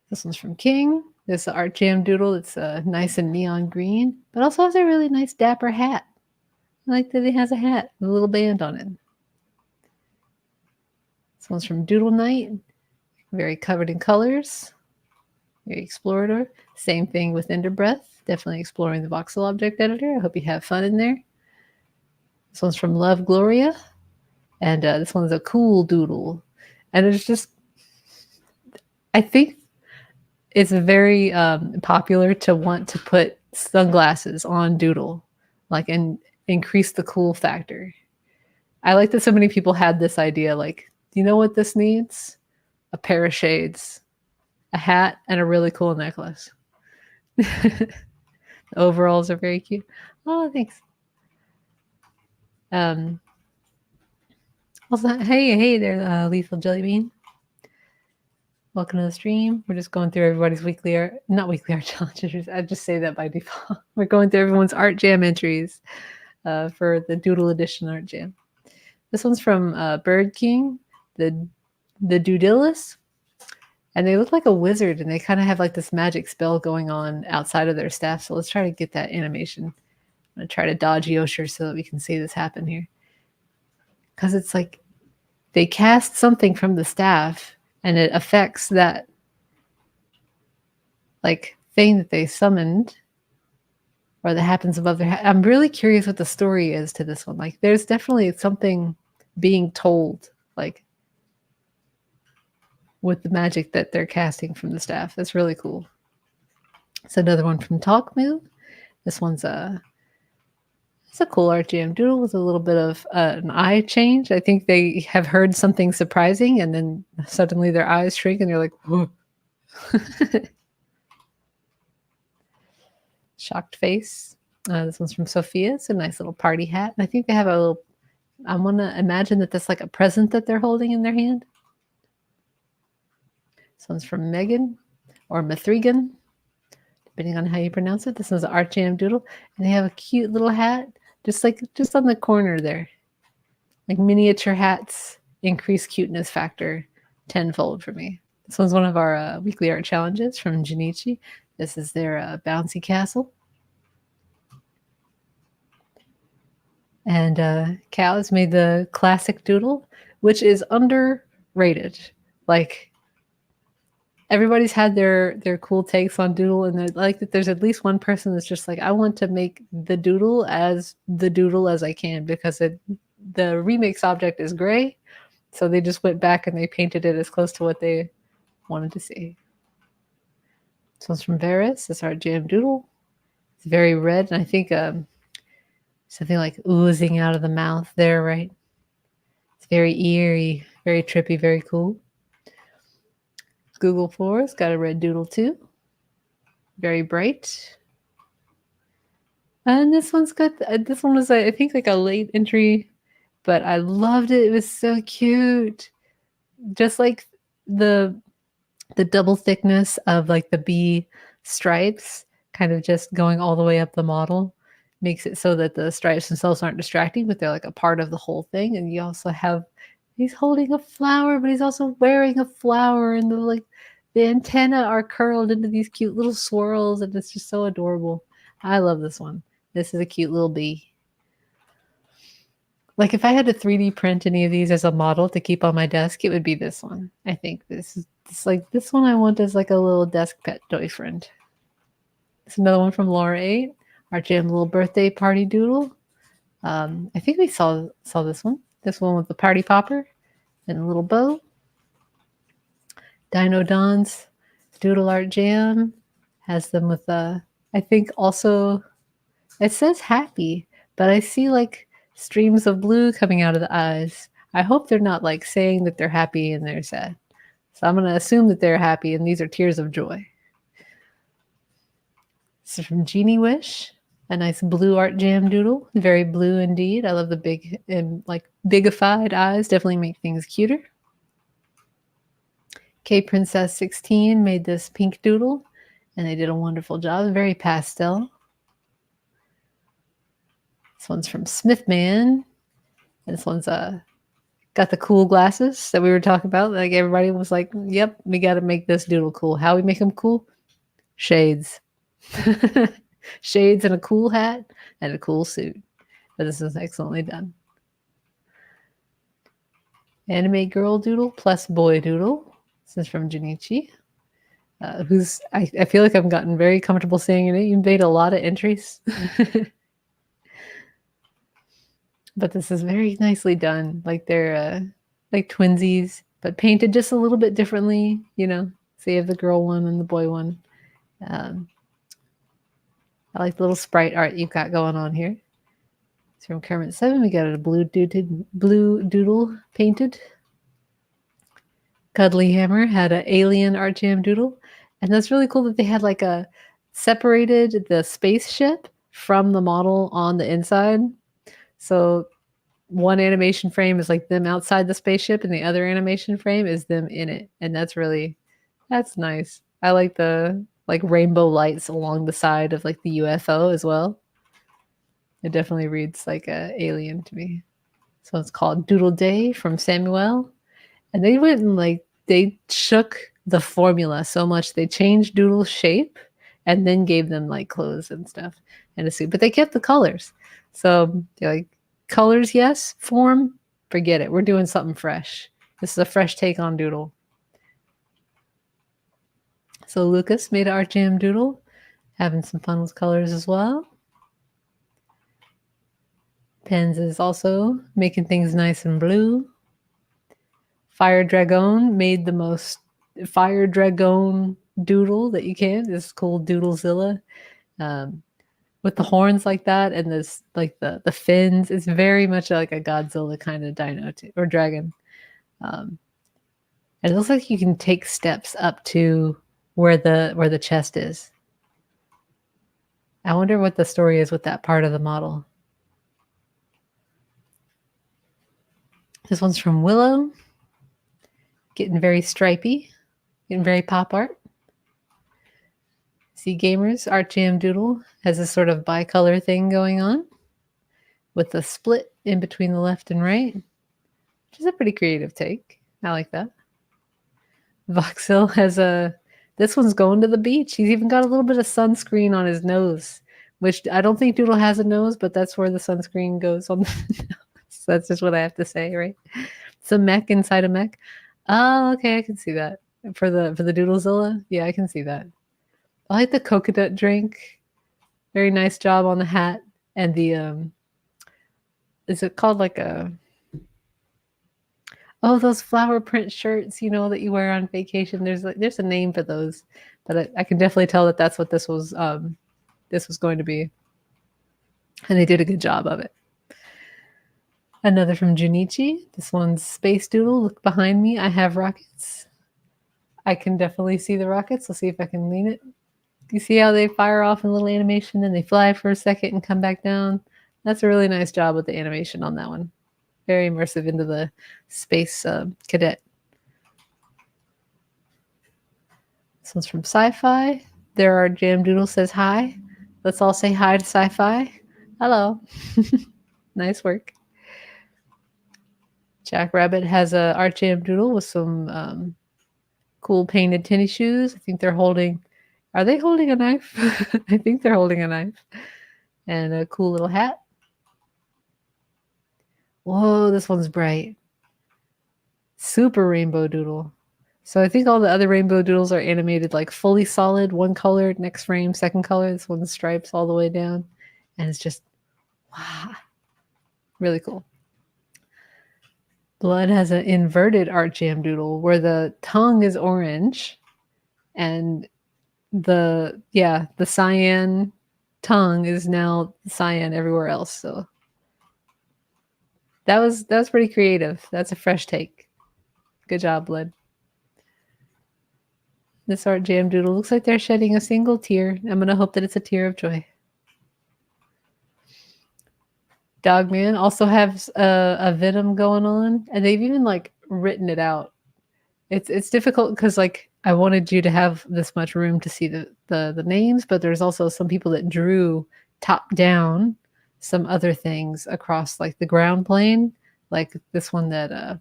This one's from King. This Art Jam doodle. It's nice and neon green, but also has a really nice dapper hat. I like that he has a hat with a little band on it. This one's from Doodle Night. Very covered in colors. Very explorative. Same thing with Ender Breath. Definitely exploring the voxel object editor. I hope you have fun in there. This one's from Love Gloria. And this one's a cool doodle. And it's just, I think it's very popular to want to put sunglasses on doodle, like, and increase the cool factor. I like that so many people had this idea, like, you know what this needs? A pair of shades, a hat, and a really cool necklace. The overalls are very cute. Oh, thanks. Also, hey there, Lethal Jelly Bean. Welcome to the stream. We're just going through everybody's weekly art, not weekly art challenges. I just say that by default. We're going through everyone's art jam entries for the Doodle Edition art jam. This one's from Bird King, the Doodilus. And they look like a wizard, and they kind of have like this magic spell going on outside of their staff. So let's try to get that animation. I'm going to try to dodge Yosher so that we can see this happen here. Because it's like they cast something from the staff, and it affects that like thing that they summoned, or that happens above their head. I'm really curious what the story is to this one. Like, there's definitely something being told, like, with the magic that they're casting from the staff. That's really cool. It's another one from Talk Move. This one's it's a cool art jam doodle with a little bit of an eye change. I think they have heard something surprising, and then suddenly their eyes shrink, and they're like, whoa. Shocked face. This one's from Sophia. It's a nice little party hat. And I think they have a little, I want to imagine that that's like a present that they're holding in their hand. This one's from Megan or Mithrigan, depending on how you pronounce it. This one's an art jam doodle. And they have a cute little hat, just on the corner there. Like miniature hats increase cuteness factor tenfold for me. This one's one of our weekly art challenges from Junichi. This is their bouncy castle. And Cal has made the classic doodle, which is underrated. Like, everybody's had their cool takes on doodle, and I like that there's at least one person that's just like, I want to make the doodle as I can, because the remix object is gray, so they just went back and they painted it as close to what they wanted to see. This one's from Varus. It's our jam doodle. It's very red, and I think something like oozing out of the mouth there, right? It's very eerie, very trippy, very cool. Google Floors got a red doodle too. Very bright. And this one's got, this one was, I think, like a late entry, but I loved it. It was so cute. Just like the double thickness of like the bee stripes, kind of just going all the way up the model, makes it so that the stripes themselves aren't distracting, but they're like a part of the whole thing. And you also have He's holding a flower, but he's also wearing a flower, and the antenna are curled into these cute little swirls, and it's just so adorable. I love this one. This is a cute little bee. Like if I had to 3D print any of these as a model to keep on my desk, it would be this one. I think this one I want as like a little desk pet toy friend. It's another one from Laura 8, Art Jam little birthday party doodle. I think we saw this one. This one with the party popper and a little bow. Dino Don's Doodle Art Jam has them with I think also it says happy, but I see like streams of blue coming out of the eyes. I hope they're not like saying that they're happy and they're sad. So I'm going to assume that they're happy and these are tears of joy. This is from Genie Wish, a nice blue art jam doodle. Very blue indeed. I love the big and like bigified eyes. Definitely make things cuter. K Princess 16 made this pink doodle and they did a wonderful job. Very pastel. This one's from Smithman. And this one's got the cool glasses that we were talking about. Like everybody was like, yep, we got to make this doodle cool. How we make them cool? Shades. Shades and a cool hat and a cool suit. But this is excellently done. Anime girl doodle plus boy doodle. This is from Junichi. Who's I feel like I've gotten very comfortable saying it. You made a lot of entries. But this is very nicely done. Like they're like twinsies, but painted just a little bit differently, you know. So you have the girl one and the boy one. I like the little sprite art you've got going on here. It's from Kermit 7. We got a blue doodle painted. Cuddly Hammer had an alien art jam doodle. And that's really cool that they had like a separated the spaceship from the model on the inside. So one animation frame is like them outside the spaceship and the other animation frame is them in it. And that's nice. I like the like rainbow lights along the side of like the UFO as well. It definitely reads like a alien to me. So it's called Doodle Day from Samuel. And they went and like they shook the formula so much. They changed Doodle's shape and then gave them like clothes and stuff and a suit. But they kept the colors. So they're like, colors, yes. Form, forget it. We're doing something fresh. This is a fresh take on Doodle. So Lucas made an art jam doodle, having some fun with colors as well. Pens is also making things nice and blue. Fire Dragon made the most Fire Dragon doodle that you can. This is called Doodlezilla. With the horns like that and this like the fins. It's very much like a Godzilla kind of dino or dragon. And it looks like you can take steps up to where the chest is. I wonder what the story is with that part of the model. This one's from Willow. Getting very stripy. Getting very pop art. See Gamers Art Jam Doodle has this sort of bicolor thing going on with a split in between the left and right, which is a pretty creative take. I like that. Voxel has this one's going to the beach. He's even got a little bit of sunscreen on his nose, which I don't think Doodle has a nose, but that's where the sunscreen goes on the nose. That's just what I have to say, right? It's a mech inside a mech. Oh, okay, I can see that. For the Doodlezilla? Yeah, I can see that. I like the coconut drink. Very nice job on the hat. And the is it called like those flower print shirts, you know, that you wear on vacation. There's a name for those, but I can definitely tell that that's what this was going to be. And they did a good job of it. Another from Junichi. This one's Space Doodle. Look behind me. I have rockets. I can definitely see the rockets. Let's see if I can lean it. You see how they fire off in a little animation and they fly for a second and come back down? That's a really nice job with the animation on that one. Very immersive into the space cadet. This one's from Sci-Fi. There are Jam Doodle says hi. Let's all say hi to Sci-Fi. Hello. Nice work. Jackrabbit has a art jam doodle with some cool painted tennis shoes. I think they're holding. Are they holding a knife? I think they're holding a knife. And a cool little hat. Whoa, this one's bright. Super rainbow doodle. So I think all the other rainbow doodles are animated like fully solid, one color, next frame, second color. This one's stripes all the way down. And it's just, wow, really cool. Blood has an inverted art jam doodle where the tongue is orange and the cyan tongue is now cyan everywhere else. So that was pretty creative. That's a fresh take. Good job, Blood. This art jam doodle looks like they're shedding a single tear. I'm gonna hope that it's a tear of joy. Dogman also has a venom going on, and they've even like written it out. It's difficult because like I wanted you to have this much room to see the names, but there's also some people that drew top down some other things across like the ground plane, like this one that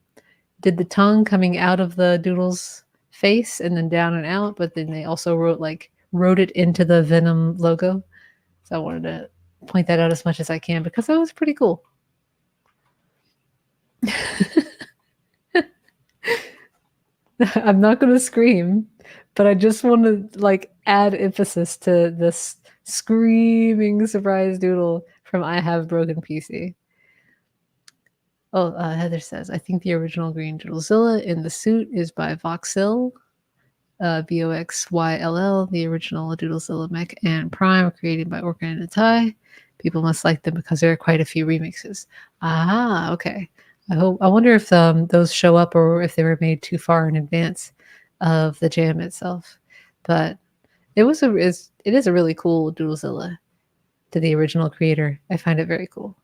did the tongue coming out of the doodle's face and then down and out, but then they also wrote it into the Venom logo. So I wanted to point that out as much as I can because that was pretty cool. I'm not going to scream, but I just want to like add emphasis to this screaming surprise doodle from I Have Broken PC. Oh, Heather says, I think the original Green Doodlezilla in the suit is by Voxyl, Voxyll. The original Doodlezilla mech and Prime were created by Orca and Atai. People must like them because there are quite a few remixes. Ah, okay. I wonder if those show up or if they were made too far in advance of the jam itself. But it is a really cool Doodlezilla to the original creator. I find it very cool.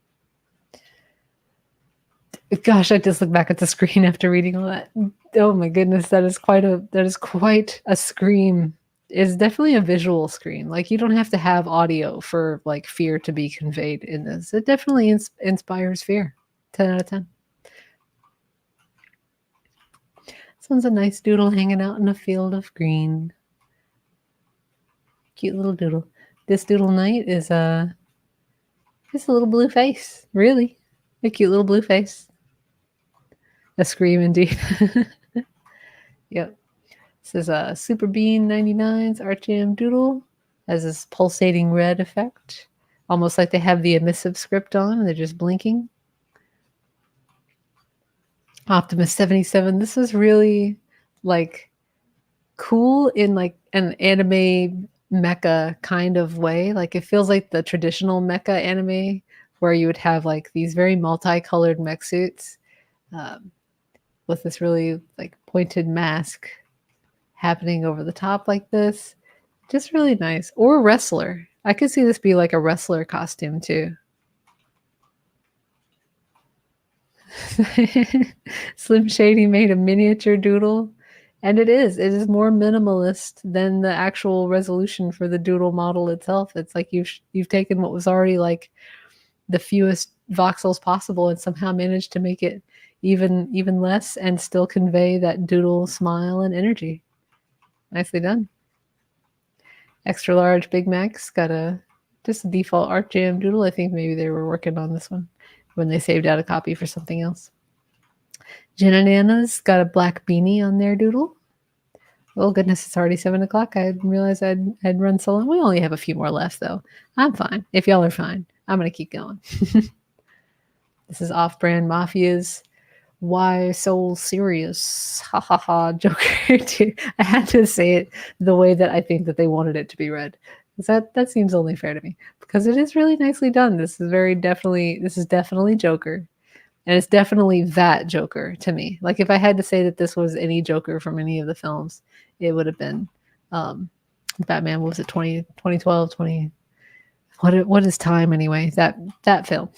Gosh, I just looked back at the screen after reading all that. Oh my goodness, that is quite a scream. It's definitely a visual scream. Like you don't have to have audio for like fear to be conveyed in this. It definitely inspires fear. 10 out of 10. This one's a nice doodle hanging out in a field of green. Cute little doodle. This doodle knight is just a little blue face. Really, a cute little blue face. A scream indeed. Yep. This is a Super Bean 99's Art Jam Doodle. Has this pulsating red effect. Almost like they have the emissive script on and they're just blinking. Optimus 77. This is really like cool in like an anime mecha kind of way. Like it feels like the traditional mecha anime where you would have like these very multicolored mech suits. With this really like pointed mask happening over the top like this. Just really nice. Or a wrestler. I could see this be like a wrestler costume too. Slim Shady made a miniature doodle. And it is more minimalist than the actual resolution for the doodle model itself. It's like you've taken what was already like the fewest voxels possible and somehow managed to make it even less and still convey that doodle smile and energy. Nicely done. Extra large Big Mac's got just a default Art Jam doodle. I think maybe they were working on this one when they saved out a copy for something else. Jen and Anna's got a black beanie on their doodle. Oh goodness, it's already 7 o'clock. I didn't realize I'd run so long. We only have a few more left though. I'm fine. If y'all are fine, I'm gonna keep going. This is Off-Brand Mafia's Why So Serious? Ha ha ha, Joker. I had to say it the way that I think that they wanted it to be read. That seems only fair to me because it is really nicely done. This is definitely Joker. And it's definitely that Joker to me. Like if I had to say that this was any Joker from any of the films, it would have been Batman. What was it, 2012, 20? What is time anyway? That film.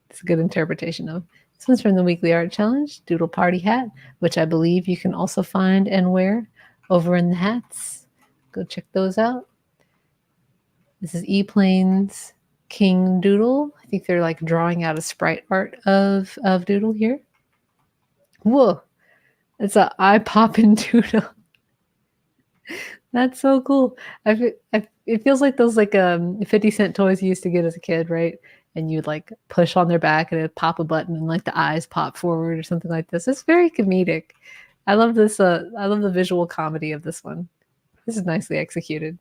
It's a good interpretation of. This one's from the Weekly Art Challenge, Doodle Party Hat, which I believe you can also find and wear over in the hats. Go check those out. This is E-Plane's King Doodle. I think they're like drawing out a sprite art of Doodle here. Whoa, it's a eye popping Doodle. That's so cool. It feels like those like 50 cent toys you used to get as a kid, right? And you'd like push on their back and it'd pop a button and like the eyes pop forward or something like this. It's very comedic. I love this. I love the visual comedy of this one. This is nicely executed.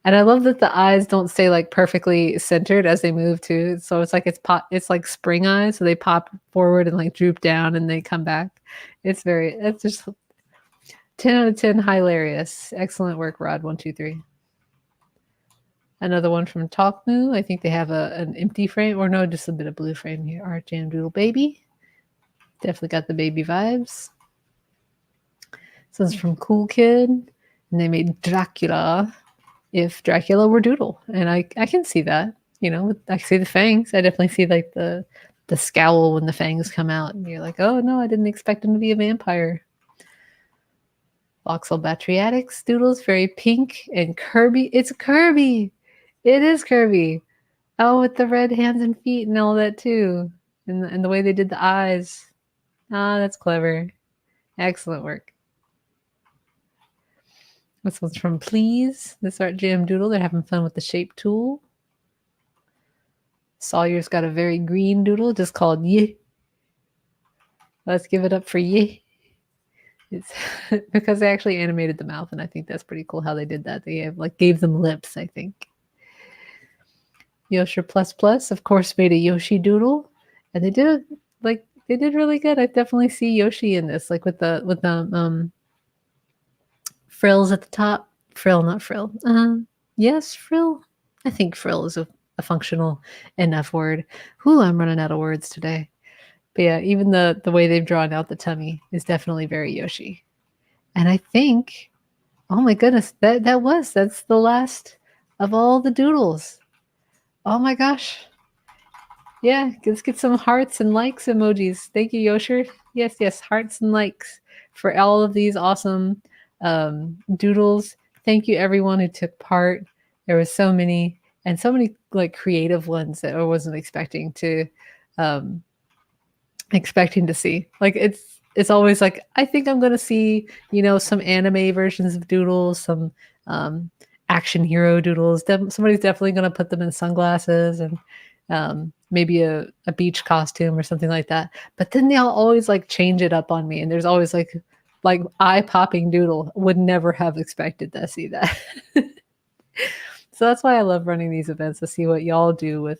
And I love that the eyes don't stay like perfectly centered as they move too. So it's like it's like spring eyes, so they pop forward and like droop down and they come back. It's just 10 out of 10 hilarious. Excellent work, Rod123. Another one from Talk Moo. I think they have an empty frame, or no, just a bit of blue frame here. Art Jam Doodle Baby. Definitely got the baby vibes. This one's from Cool Kid, and they made Dracula if Dracula were Doodle. And I can see that. You know, I see the fangs. I definitely see like the scowl when the fangs come out, and you're like, oh no, I didn't expect him to be a vampire. Voxel Batriatics Doodles, very pink and Kirby. It's Kirby. It is Kirby. Oh, with the red hands and feet and all that too. And the way they did the eyes. Ah, that's clever. Excellent work. This one's from Please. This Art Jam Doodle. They're having fun with the shape tool. Sawyer's got a very green doodle just called Ye. Let's give it up for Ye. It's because they actually animated the mouth, and I think that's pretty cool how they did that. They have, like, gave them lips, I think. Yoshi Plus Plus, of course, made a Yoshi doodle, and they did really good. I definitely see Yoshi in this, like with the frills at the top. Frill, not frill. Yes, frill. I think frill is a functional enough word. Ooh, I'm running out of words today. But yeah, even the way they've drawn out the tummy is definitely very Yoshi. And I think, oh my goodness, that's the last of all the doodles. Oh my gosh. Yeah, let's get some hearts and likes emojis. Thank you, Yosher. Yes, hearts and likes for all of these awesome doodles. Thank you, everyone who took part. There was so many, and so many like creative ones that I wasn't expecting to see. Like it's always like I think I'm gonna see, you know, some anime versions of doodles, some action hero doodles. Somebody's definitely gonna put them in sunglasses and maybe a beach costume or something like that. But then they'll always like change it up on me, and there's always like eye popping doodle. Would never have expected to see that. So that's why I love running these events, to see what y'all do with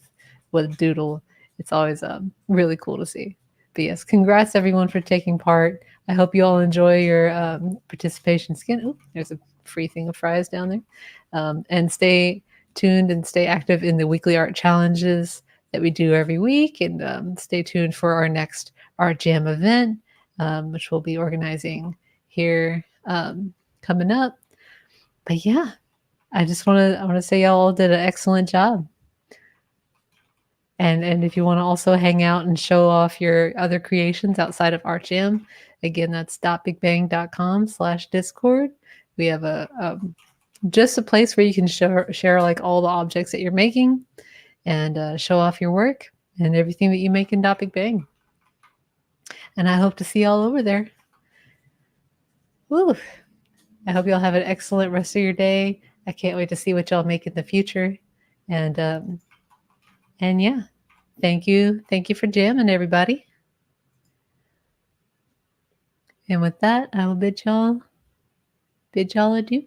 doodle. It's always really cool to see. But yes, congrats everyone for taking part. I hope you all enjoy your participation skin. Ooh, there's a free thing of fries down there. And stay tuned and stay active in the weekly art challenges that we do every week. And stay tuned for our next Art Jam event, which we'll be organizing here coming up. But yeah, I want to say y'all did an excellent job. And if you want to also hang out and show off your other creations outside of Art Jam, again, that's .bigbang.com/discord. We have just a place where you can share like all the objects that you're making and show off your work and everything that you make in .bigbang. And I hope to see y'all over there. Woo! I hope y'all have an excellent rest of your day. I can't wait to see what y'all make in the future. And yeah, thank you for jamming, everybody. And with that, I will bid y'all adieu.